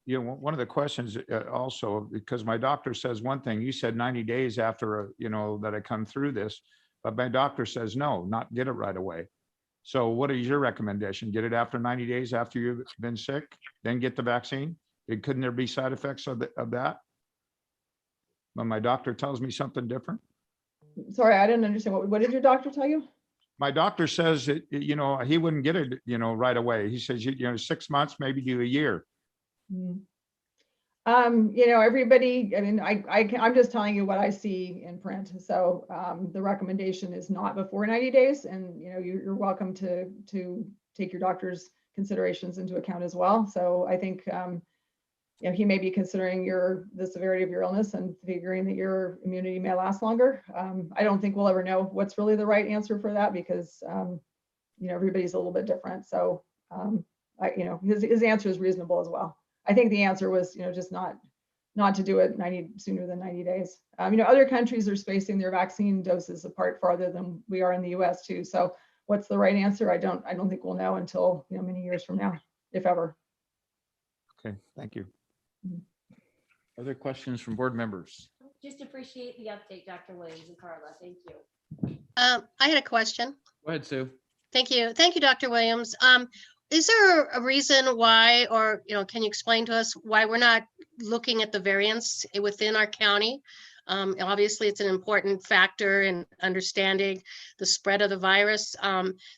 One of the questions also, because my doctor says one thing, you said 90 days after, that I come through this, but my doctor says, no, not get it right away. So what is your recommendation? Get it after 90 days after you've been sick, then get the vaccine? Couldn't there be side effects of that? But my doctor tells me something different. Sorry, I didn't understand. What did your doctor tell you? My doctor says that, he wouldn't get it, right away. He says, 6 months, maybe do a year. Everybody, I mean, I'm just telling you what I see in print. So the recommendation is not before 90 days. And, you're welcome to take your doctor's considerations into account as well. So I think, he may be considering the severity of your illness and figuring that your immunity may last longer. I don't think we'll ever know what's really the right answer for that, because, everybody's a little bit different. So, his answer is reasonable as well. I think the answer was, just not not to do it sooner than 90 days. Other countries are spacing their vaccine doses apart farther than we are in the US too. So what's the right answer? I don't think we'll know until, many years from now, if ever. Okay, thank you. Other questions from board members? Just appreciate the update, Dr. Williams and Carla. Thank you. I had a question. Go ahead, Sue. Thank you. Thank you, Dr. Williams. Is there a reason why, or, can you explain to us why we're not looking at the variants within our county? Obviously, it's an important factor in understanding the spread of the virus.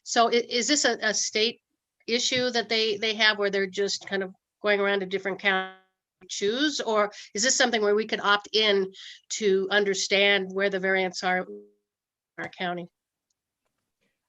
So is this a state issue that they have where they're just kind of going around to different counties to choose? Or is this something where we could opt in to understand where the variants are in our county?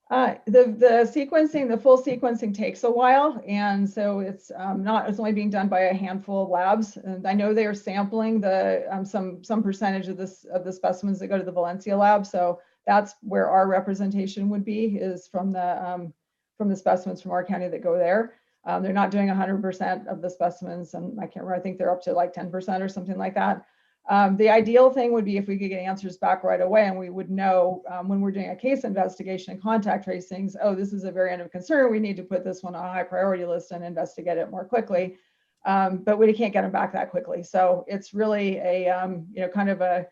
The sequencing, the full sequencing takes a while. And so it's only being done by a handful of labs. And I know they are sampling the some percentage of the specimens that go to the Valencia lab. So that's where our representation would be, is from the specimens from our county that go there. They're not doing 100% of the specimens, and I can't remember, I think they're up to like 10% or something like that. The ideal thing would be if we could get answers back right away, and we would know when we're doing a case investigation and contact tracings, oh, this is a variant of concern, we need to put this one on a high priority list and investigate it more quickly. But we can't get them back that quickly. So it's really a kind of a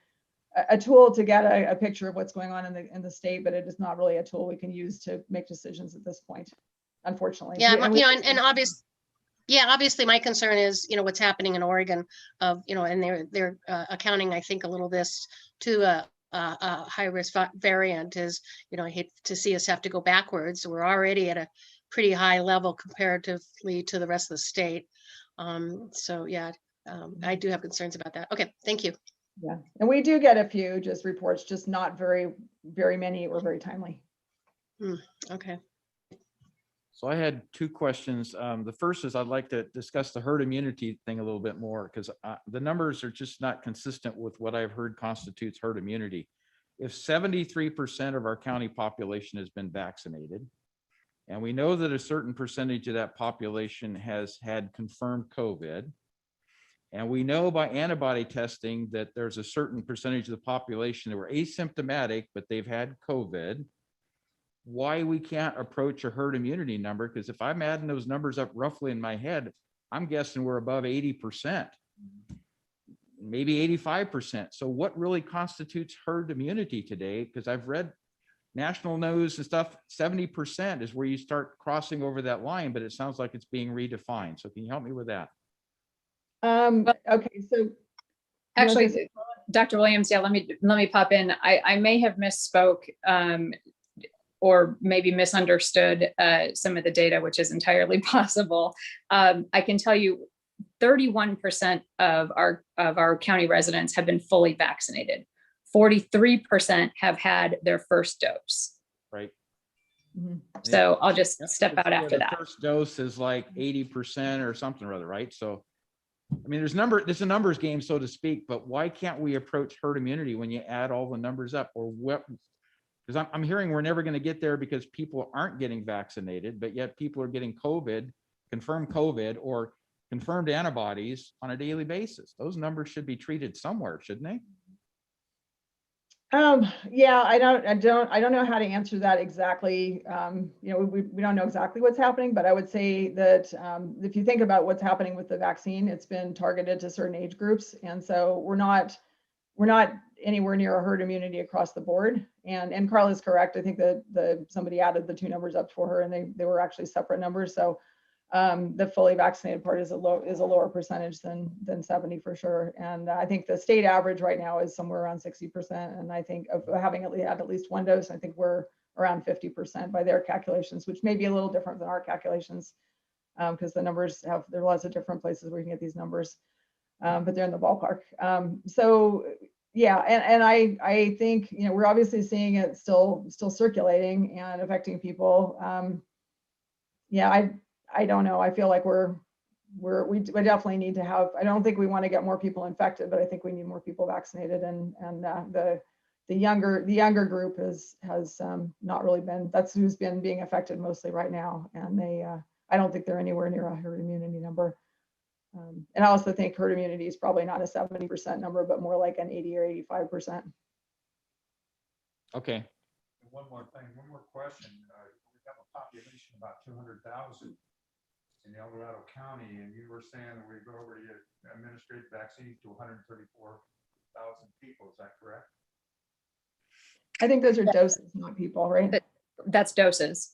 tool to get a picture of what's going on in the state, but it is not really a tool we can use to make decisions at this point, unfortunately. Yeah, obviously my concern is, what's happening in Oregon and they're accounting, I think, a little this to a high risk variant is, I hate to see us have to go backwards. We're already at a pretty high level comparatively to the rest of the state. So yeah, I do have concerns about that. Okay, thank you. Yeah, and we do get a few reports, just not very, very many or very timely. Okay. So I had two questions. The first is I'd like to discuss the herd immunity thing a little bit more, because the numbers are just not consistent with what I've heard constitutes herd immunity. If 73% of our county population has been vaccinated, and we know that a certain percentage of that population has had confirmed COVID, and we know by antibody testing that there's a certain percentage of the population that were asymptomatic, but they've had COVID, why we can't approach a herd immunity number? Because if I'm adding those numbers up roughly in my head, I'm guessing we're above 80%, maybe 85%. So what really constitutes herd immunity today? Because I've read national news and stuff, 70% is where you start crossing over that line, but it sounds like it's being redefined. So can you help me with that? Okay, so actually, Dr. Williams, yeah, let me pop in. I may have misspoke or maybe misunderstood some of the data, which is entirely possible. I can tell you 31% of our county residents have been fully vaccinated. 43% have had their first dose. Right. So I'll just step out after that. First dose is like 80% or something or other, right? So, I mean, there's a numbers game, so to speak, but why can't we approach herd immunity when you add all the numbers up? Or what? Because I'm hearing we're never going to get there because people aren't getting vaccinated, but yet people are getting confirmed COVID or confirmed antibodies on a daily basis. Those numbers should be treated somewhere, shouldn't they? Yeah, I don't know how to answer that exactly. We don't know exactly what's happening, but I would say that if you think about what's happening with the vaccine, it's been targeted to certain age groups, and so we're not anywhere near a herd immunity across the board. And Carla is correct. I think that somebody added the two numbers up for her, and they were actually separate numbers. So the fully vaccinated part is a lower percentage than 70 for sure. And I think the state average right now is somewhere around 60%. And I think of having at least one dose, I think we're around 50% by their calculations, which may be a little different than our calculations because the numbers there are lots of different places where you can get these numbers, but they're in the ballpark. So yeah, and I think we're obviously seeing it still circulating and affecting people. Yeah, I don't know. I feel like we definitely need to have. I don't think we want to get more people infected, but I think we need more people vaccinated. And the younger group has not really been. That's who's been being affected mostly right now. And I don't think they're anywhere near a herd immunity number. And I also think herd immunity is probably not a 70% number, but more like an 80 or 85%. Okay. One more thing, one more question. We have a population about 200,000 in El Dorado County, and you were saying that we go over to administrate vaccines to 134,000 people. Is that correct? I think those are doses, not people, right? That's doses.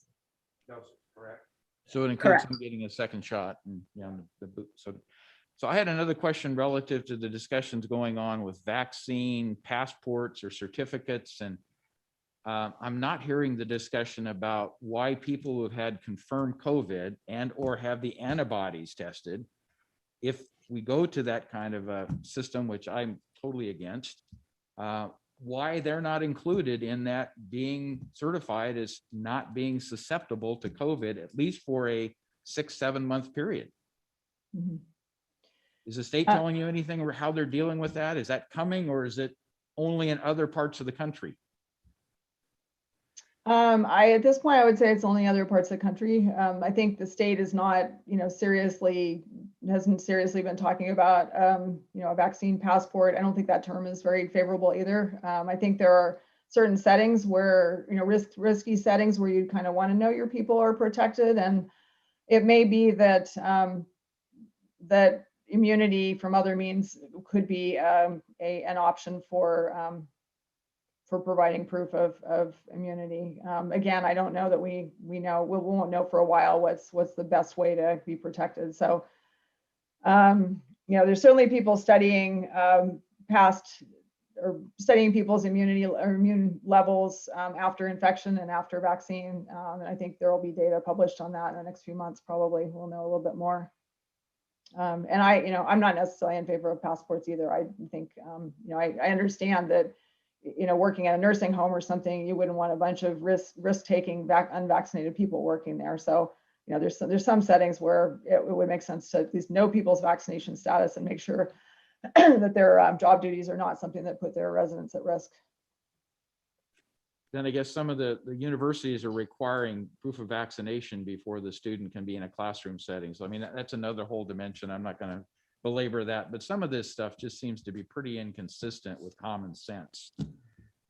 Doses, correct? So it includes Correct. them getting a second shot and, the boot. So I had another question relative to the discussions going on with vaccine passports or certificates. And I'm not hearing the discussion about why people who have had confirmed COVID and or have the antibodies tested, if we go to that kind of a system, which I'm totally against, why they're not included in that being certified as not being susceptible to COVID, at least for a 6-7 month period. Mm-hmm. Is the state telling you anything or how they're dealing with that? Is that coming, or is it only in other parts of the country? At this point, I would say it's only other parts of the country. I think the state is not, hasn't seriously been talking about, a vaccine passport. I don't think that term is very favorable either. I think there are certain settings where, risky settings where you kind of want to know your people are protected. And it may be that, that immunity from other means could be an option for providing proof of immunity. Again, I don't know that we won't know for a while what's the best way to be protected. So, there's certainly people studying studying people's immunity or immune levels after infection and after vaccine. And I think there will be data published on that in the next few months. Probably we'll know a little bit more. And I'm not necessarily in favor of passports either. I think, I understand that, working at a nursing home or something, you wouldn't want a bunch of risk-taking unvaccinated people working there. So, there's some settings where it would make sense to at least know people's vaccination status and make sure that their job duties are not something that put their residents at risk. Then I guess some of the universities are requiring proof of vaccination before the student can be in a classroom setting. So I mean, that's another whole dimension. I'm not going to belabor that, but some of this stuff just seems to be pretty inconsistent with common sense.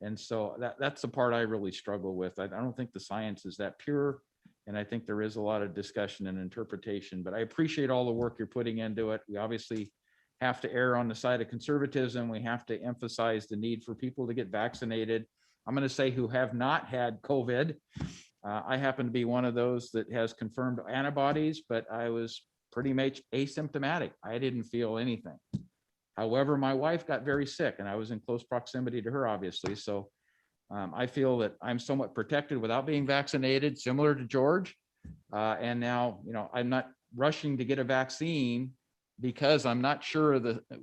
And so that's the part I really struggle with. I don't think the science is that pure. And I think there is a lot of discussion and interpretation, but I appreciate all the work you're putting into it. We obviously have to err on the side of conservatism. We have to emphasize the need for people to get vaccinated. I'm going to say who have not had COVID. I happen to be one of those that has confirmed antibodies, but I was pretty much asymptomatic. I didn't feel anything. However, my wife got very sick and I was in close proximity to her, obviously. So I feel that I'm somewhat protected without being vaccinated, similar to George. And now, I'm not rushing to get a vaccine because I'm not sure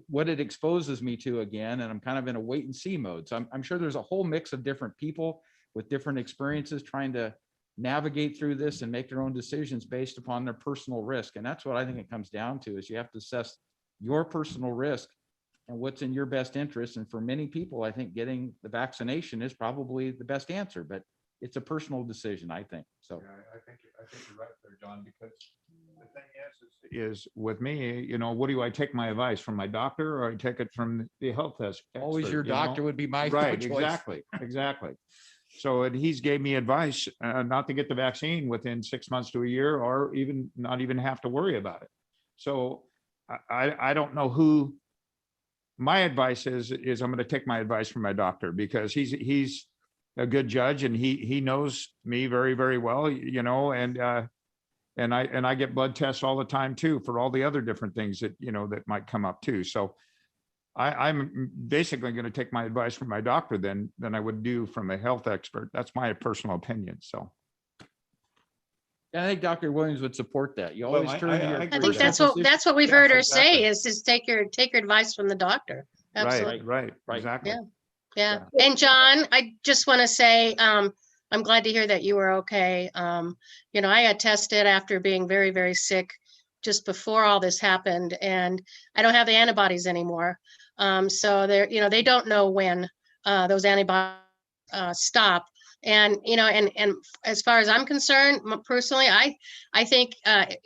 what it exposes me to again. And I'm kind of in a wait and see mode. So I'm sure there's a whole mix of different people with different experiences trying to navigate through this and make their own decisions based upon their personal risk. And that's what I think it comes down to, is you have to assess your personal risk and what's in your best interest. And for many people, I think getting the vaccination is probably the best answer, but it's a personal decision, I think. So yeah, I think you're right there, John, because the thing is with me, what do I take my advice from my doctor, or I take it from the health expert? Always your doctor would be my right. choice. Exactly. So he's gave me advice not to get the vaccine within 6 months to a year, or even not even have to worry about it. So I don't know who. My advice is I'm going to take my advice from my doctor, because he's a good judge and he knows me very, very well, and I get blood tests all the time too, for all the other different things that, that might come up too. So I'm basically going to take my advice from my doctor than I would do from a health expert. That's my personal opinion. So. I think Dr. Williams would support that. You always turn to your. I think that's what we've heard her say is just take your advice from the doctor. Absolutely. Right. Exactly. Yeah. And John, I just want to say, I'm glad to hear that you were okay. I got tested after being very, very sick just before all this happened, and I don't have the antibodies anymore. So they don't know when those antibodies stop. And, and as far as I'm concerned, personally, I think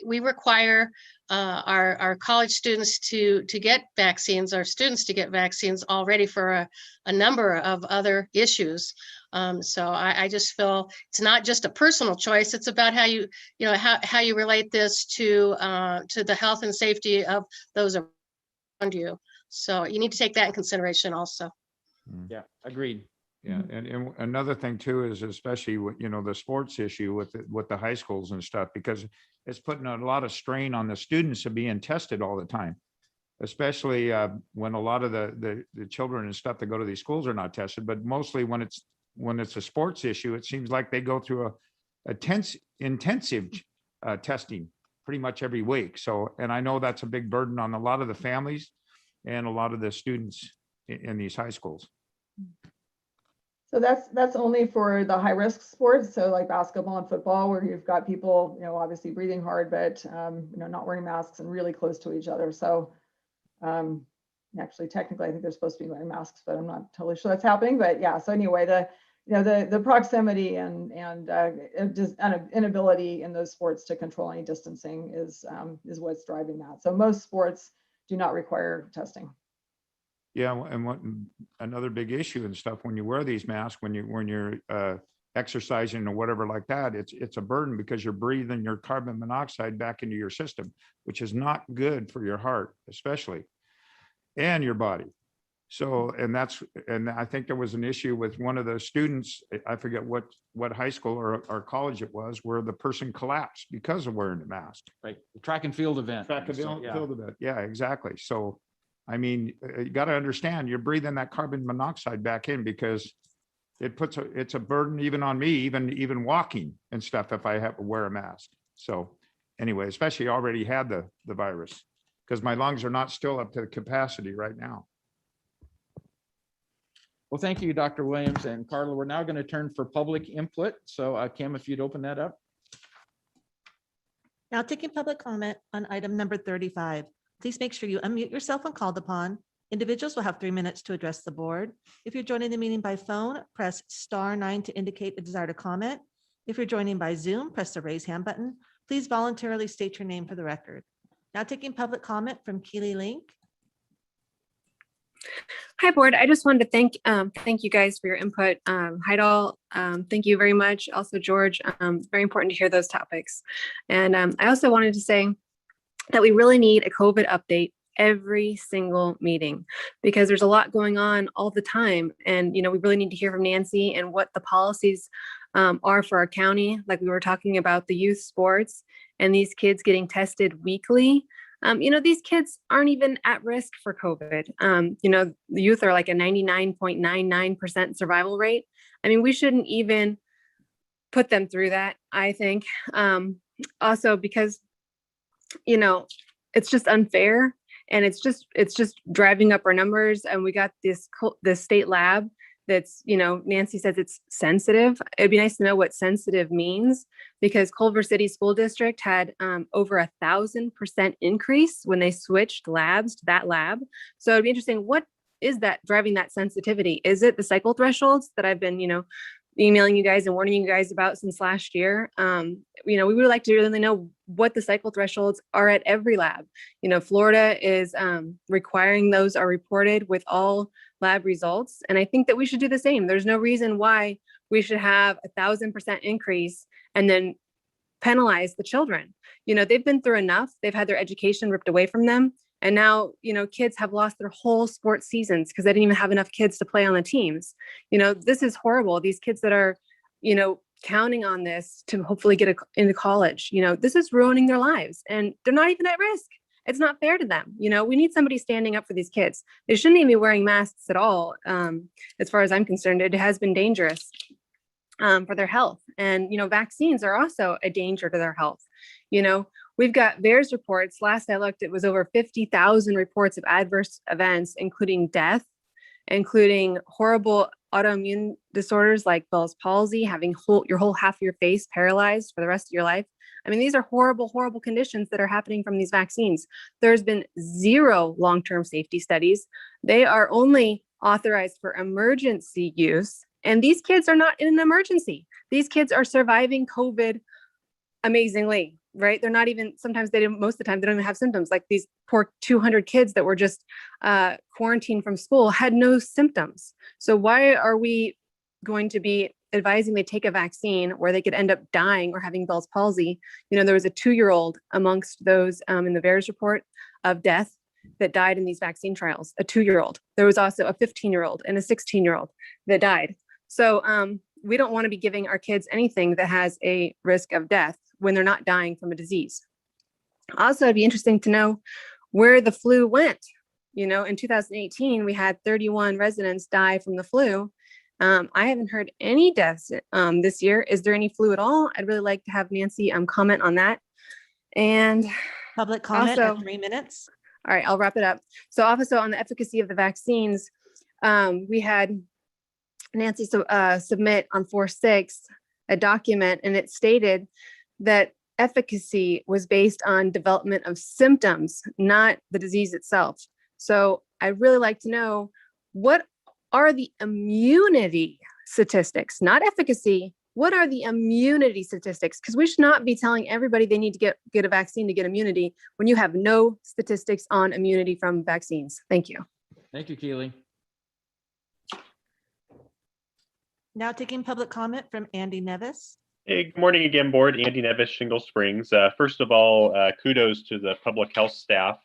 we require our college students to get vaccines, our students to get vaccines already for a number of other issues. So I just feel it's not just a personal choice. It's about how you, how you relate this to the health and safety of those around you. So you need to take that in consideration also. Yeah, agreed. Yeah, and another thing too is especially with, the sports issue with the high schools and stuff, because it's putting a lot of strain on the students of being tested all the time, especially when a lot of the children and stuff that go to these schools are not tested, but mostly when it's a sports issue, it seems like they go through a intensive testing pretty much every week. So, and I know that's a big burden on a lot of the families and a lot of the students in these high schools. So that's only for the high risk sports. So like basketball and football, where you've got people, obviously breathing hard, but, not wearing masks and really close to each other. So actually, technically, I think they're supposed to be wearing masks, but I'm not totally sure that's happening. But yeah, so anyway, the proximity and just an inability in those sports to control any distancing is what's driving that. So most sports do not require testing. Yeah, and another big issue and stuff, when you wear these masks, when you're exercising or whatever like that, it's a burden because you're breathing your carbon monoxide back into your system, which is not good for your heart, especially, and your body. So, and I think there was an issue with one of the students, I forget what high school or college it was, where the person collapsed because of wearing the mask. Right, the track and field event. Track and field event, yeah, exactly. So, I mean, you got to understand, you're breathing that carbon monoxide back in because it's a burden even on me, even walking and stuff if I have to wear a mask. So anyway, especially already had the virus because my lungs are not still up to capacity right now. Well, thank you, Dr. Williams and Carla. We're now going to turn for public input. So Kim, if you'd open that up. Now taking public comment on item number 35. Please make sure you unmute yourself when called upon. Individuals will have 3 minutes to address the board. If you're joining the meeting by phone, press *9 to indicate a desire to comment. If you're joining by Zoom, press the raise hand button. Please voluntarily state your name for the record. Now taking public comment from Keely Link. Hi, board. I just wanted to thank you guys for your input. Heidel, thank you very much. Also, George, very important to hear those topics. And I also wanted to say that we really need a COVID update every single meeting because there's a lot going on all the time. And, we really need to hear from Nancy and what the policies are for our county. Like we were talking about the youth sports and these kids getting tested weekly. These kids aren't even at risk for COVID. The youth are like a 99.99% survival rate. I mean, we shouldn't even put them through that, I think. Also because it's just unfair and it's just driving up our numbers. And we got this state lab that's, Nancy says it's sensitive. It'd be nice to know what sensitive means because Culver City School District had over 1,000% increase when they switched labs to that lab. So it'd be interesting. What is that driving that sensitivity? Is it the cycle thresholds that I've been, emailing you guys and warning you guys about since last year? We would like to really know what the cycle thresholds are at every lab. Florida is requiring those are reported with all lab results. And I think that we should do the same. There's no reason why we should have 1,000% increase and then penalize the children. They've been through enough. They've had their education ripped away from them. And now, kids have lost their whole sports seasons because they didn't even have enough kids to play on the teams. This is horrible. These kids that are, counting on this to hopefully get into college, this is ruining their lives and they're not even at risk. It's not fair to them. We need somebody standing up for these kids. They shouldn't even be wearing masks at all. As far as I'm concerned, it has been dangerous for their health. And, vaccines are also a danger to their health. We've got VAERS reports. Last I looked, it was over 50,000 reports of adverse events, including death, including horrible autoimmune disorders like Bell's palsy, having your whole half of your face paralyzed for the rest of your life. I mean, these are horrible, horrible conditions that are happening from these vaccines. There's been 0 long-term safety studies. They are only authorized for emergency use And these kids are not in an emergency. These kids are surviving COVID amazingly, right? They're not even, sometimes they don't, most of the time, they don't even have symptoms. Like these poor 200 kids that were just quarantined from school had no symptoms. So why are we going to be advising they take a vaccine where they could end up dying or having Bell's palsy? You know, there was a 2-year-old amongst those in the VAERS report of death that died in these vaccine trials, a 2-year-old. There was also a 15-year-old and a 16-year-old that died. So we don't want to be giving our kids anything that has a risk of death when they're not dying from a disease. Also, it'd be interesting to know where the flu went. You know, in 2018, we had 31 residents die from the flu. I haven't heard any deaths this year. Is there any flu at all? I'd really like to have Nancy comment on that. And public comment also, at 3 minutes. All right, I'll wrap it up. So also on the efficacy of the vaccines, we had Nancy submit on 4/6 a document, and it stated that efficacy was based on development of symptoms, not the disease itself. So I'd really like to know, what are the immunity statistics, not efficacy? What are the immunity statistics? Because we should not be telling everybody they need to get a vaccine to get immunity when you have no statistics on immunity from vaccines. Thank you. Thank you, Keely. Now taking public comment from Andy Nevis. Hey, good morning again, board. Andy Nevis, Shingle Springs. First of all, kudos to the public health staff.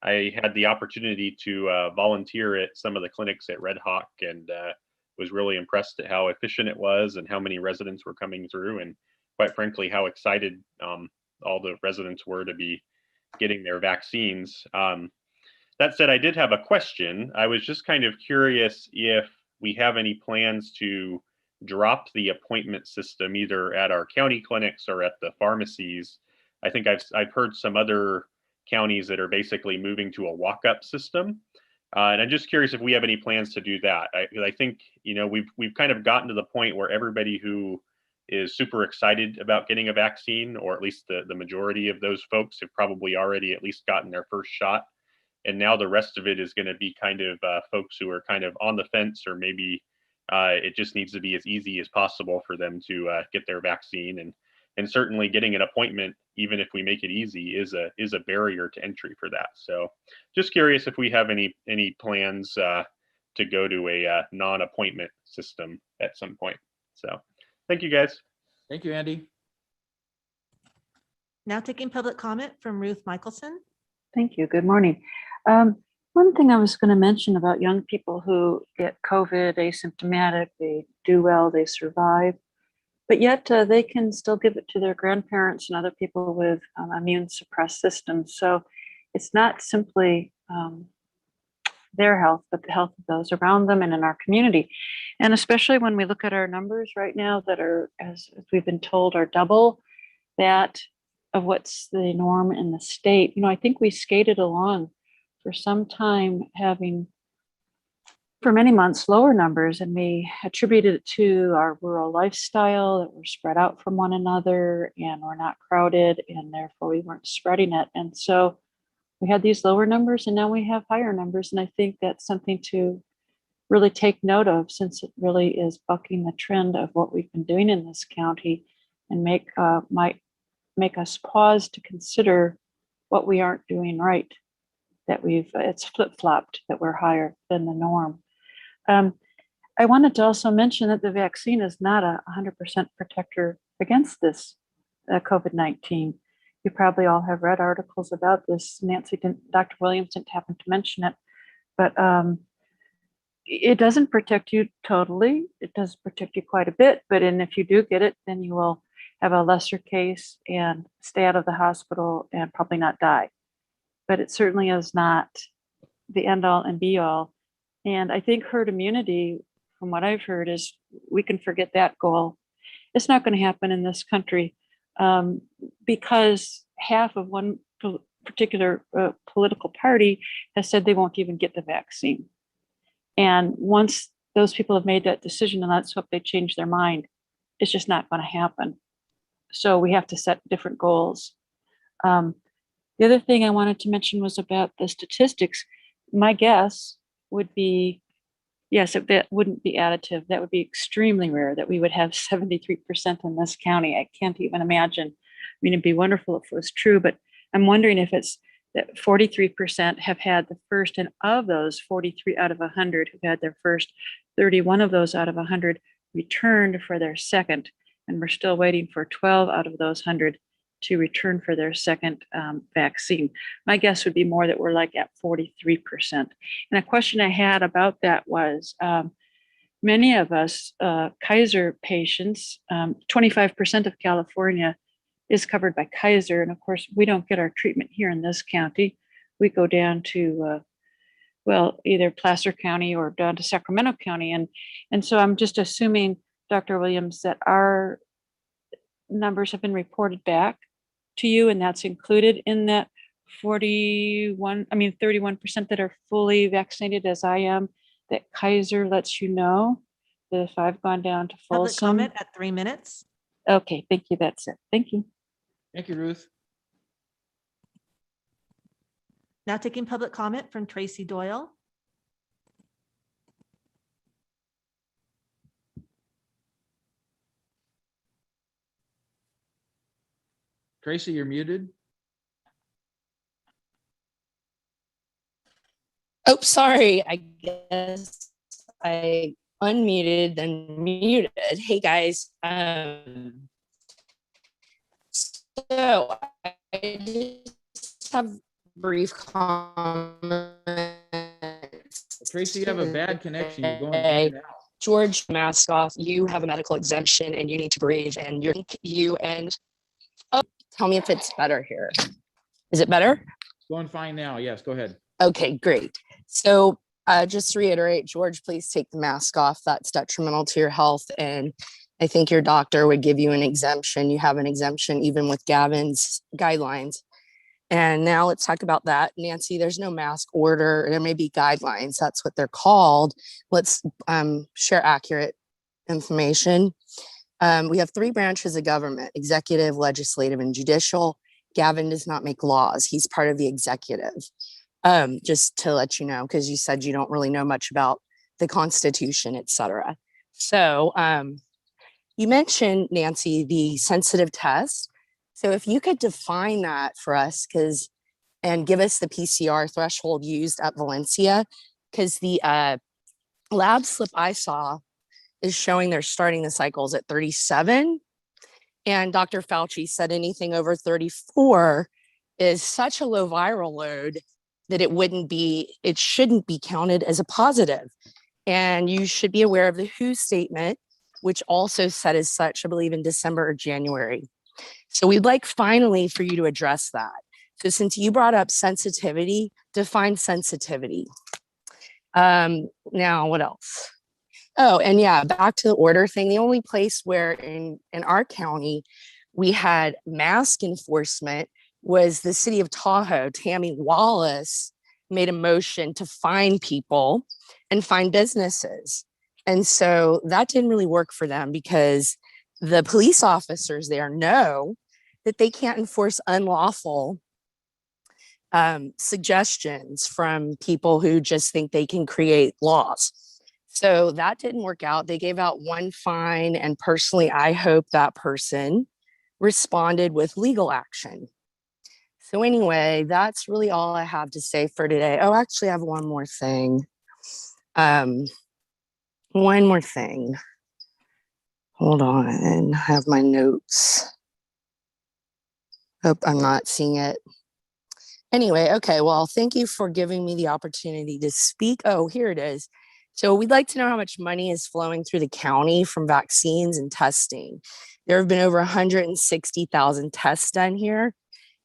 I had the opportunity to volunteer at some of the clinics at Red Hawk, and was really impressed at how efficient it was and how many residents were coming through, and quite frankly, how excited all the residents were to be getting their vaccines. That said, I did have a question. I was just kind of curious if we have any plans to drop the appointment system either at our county clinics or at the pharmacies. I think I've heard some other counties that are basically moving to a walk-up system. And I'm just curious if we have any plans to do that. I think, you know, we've kind of gotten to the point where everybody who is super excited about getting a vaccine, or at least the majority of those folks, have probably already at least gotten their first shot. And now the rest of it is going to be kind of folks who are kind of on the fence, or maybe it just needs to be as easy as possible for them to get their vaccine. And certainly getting an appointment, even if we make it easy, is a barrier to entry for that. So just curious if we have any plans to go to a non-appointment system at some point. So thank you, guys. Thank you, Andy. Now taking public comment from Ruth Michelson. Thank you. Good morning. One thing I was going to mention about young people who get COVID asymptomatic, they do well, they survive, but yet they can still give it to their grandparents and other people with immune suppressed systems. So it's not simply their health, but the health of those around them and in our community. And especially when we look at our numbers right now that are, as we've been told, are double that of what's the norm in the state. You know, I think we skated along for some time, having for many months lower numbers, and we attributed it to our rural lifestyle, that we're spread out from one another and we're not crowded, and therefore we weren't spreading it. And so we had these lower numbers, and now we have higher numbers. And I think that's something to really take note of, since it really is bucking the trend of what we've been doing in this county, and might make us pause to consider what we aren't doing right, that it's flip-flopped, that we're higher than the norm. I wanted to also mention that the vaccine is not a 100% protector against this COVID-19. You probably all have read articles about this. Dr. Williams didn't happen to mention it, but it doesn't protect you totally. It does protect you quite a bit, but if you do get it, then you will have a lesser case and stay out of the hospital and probably not die. But it certainly is not the end all and be all. And I think herd immunity, from what I've heard, is we can forget that goal. It's not going to happen in this country because half of one particular political party has said they won't even get the vaccine. And once those people have made that decision, and let's hope they change their mind, it's just not going to happen. So we have to set different goals. The other thing I wanted to mention was about the statistics. My guess would be, Yes, if that wouldn't be additive. That would be extremely rare that we would have 73% in this county. I can't even imagine. I mean, it'd be wonderful if it was true, but I'm wondering if it's that 43% have had the first, and of those 43 out of 100 who've had their first, 31 of those out of 100 returned for their second. And we're still waiting for 12 out of those 100 to return for their second vaccine. My guess would be more that we're like at 43%. And a question I had about that was, many of us Kaiser patients, 25% of California is covered by Kaiser. And of course, we don't get our treatment here in this county. We go down to, well, either Placer County or down to Sacramento County. And so I'm just assuming, Dr. Williams, that our numbers have been reported back to you, and that's included in that 31% that are fully vaccinated, as I am, that Kaiser lets you know that if I've gone down to Public Folsom. comment at 3 minutes. Okay, thank you. That's it. Thank you. Thank you, Ruth. Now taking public comment from Tracy Doyle. Tracy, you're muted. Oh, sorry. I guess I unmuted and muted. Hey guys. So I just have brief comments. Tracy, you have a bad connection. You're going in and out. George, mask off. You have a medical exemption and you need to breathe, and oh, tell me if it's better here. Is it better? It's going fine now. Yes, go ahead. Okay, great. So just to reiterate, George, please take the mask off. That's detrimental to your health. And I think your doctor would give you an exemption. You have an exemption even with Gavin's guidelines. And now let's talk about that. Nancy, there's no mask order. There may be guidelines. That's what they're called. Let's share accurate information. We have 3 branches of government: executive, legislative, and judicial. Gavin does not make laws. He's part of the executive. Just to let you know, because you said you don't really know much about the Constitution, et cetera. So you mentioned, Nancy, the sensitive test. So if you could define that for us, and give us the PCR threshold used at Valencia, because the lab slip I saw is showing they're starting the cycles at 37. And Dr. Fauci said anything over 34 is such a low viral load that it shouldn't be counted as a positive. And you should be aware of the WHO statement, which also said as such, I believe in December or January. So we'd like finally for you to address that. So since you brought up sensitivity, define sensitivity. Now what else? Oh, and yeah, back to the order thing. The only place where in our county we had mask enforcement was the city of Tahoe. Tammy Wallace made a motion to fine people and fine businesses. And so that didn't really work for them because the police officers there know that they can't enforce unlawful suggestions from people who just think they can create laws. So that didn't work out. They gave out 1 fine, and personally, I hope that person responded with legal action. So anyway, that's really all I have to say for today. Oh, actually, I have one more thing. One more thing. Hold on, I have my notes. Hope I'm not seeing it. Anyway, okay, well, thank you for giving me the opportunity to speak. Oh, here it is. So we'd like to know how much money is flowing through the county from vaccines and testing. There have been over 160,000 tests done here.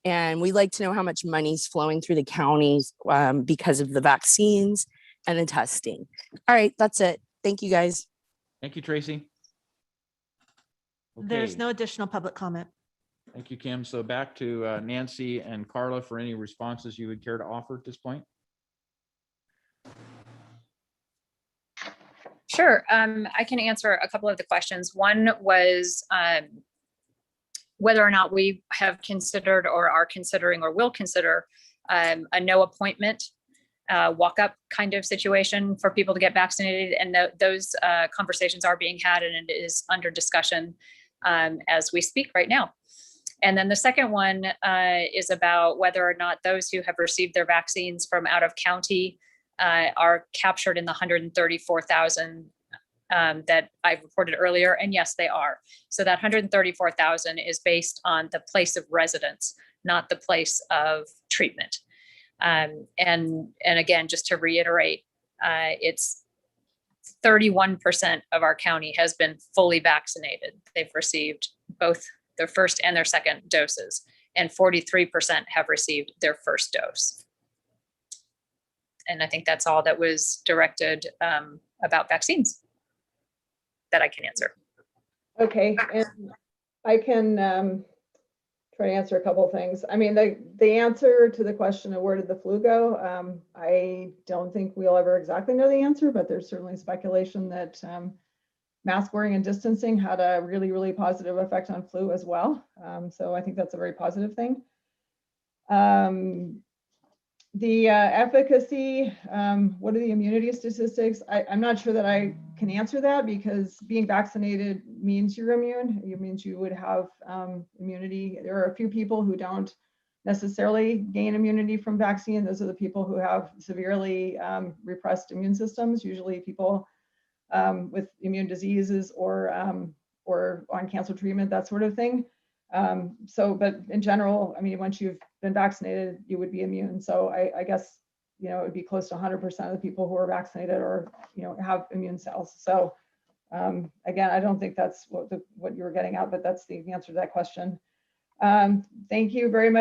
And we'd like to know how much money is flowing through the counties because of the vaccines and the testing. All right, that's it. Thank you, guys. Thank you, Tracy. There's Okay. no additional public comment. Thank you, Kim. So back to Nancy and Carla for any responses you would care to offer at this point. Sure. I can answer a couple of the questions. One was whether or not we have considered or are considering or will consider a no appointment walk-up kind of situation for people to get vaccinated. And those conversations are being had, and it is under discussion as we speak right now. And then the second one is about whether or not those who have received their vaccines from out of county are captured in the 134,000 that I reported earlier. And yes, they are. So that 134,000 is based on the place of residence, not the place of treatment. And again, just to reiterate, it's 31% of our county has been fully vaccinated. They've received both their first and their second doses, and 43% have received their first dose. And I think that's all that was directed about vaccines that I can answer. Okay, and I can try to answer a couple of things. I mean, the answer to the question of where did the flu go, I don't think we'll ever exactly know the answer, but there's certainly speculation that mask wearing and distancing had a really, really positive effect on flu as well. So I think that's a very positive thing. The efficacy, what are the immunity statistics? I'm not sure that I can answer that, because being vaccinated means you're immune. It means you would have immunity. There are a few people who don't necessarily gain immunity from vaccine. Those are the people who have severely repressed immune systems, usually people with immune diseases or on cancer treatment, that sort of thing. But in general, I mean, once you've been vaccinated, you would be immune. So I guess, it would be close to 100% of the people who are vaccinated or, have immune cells. So again, I don't think that's what you were getting at, but that's the answer to that question. Thank you very much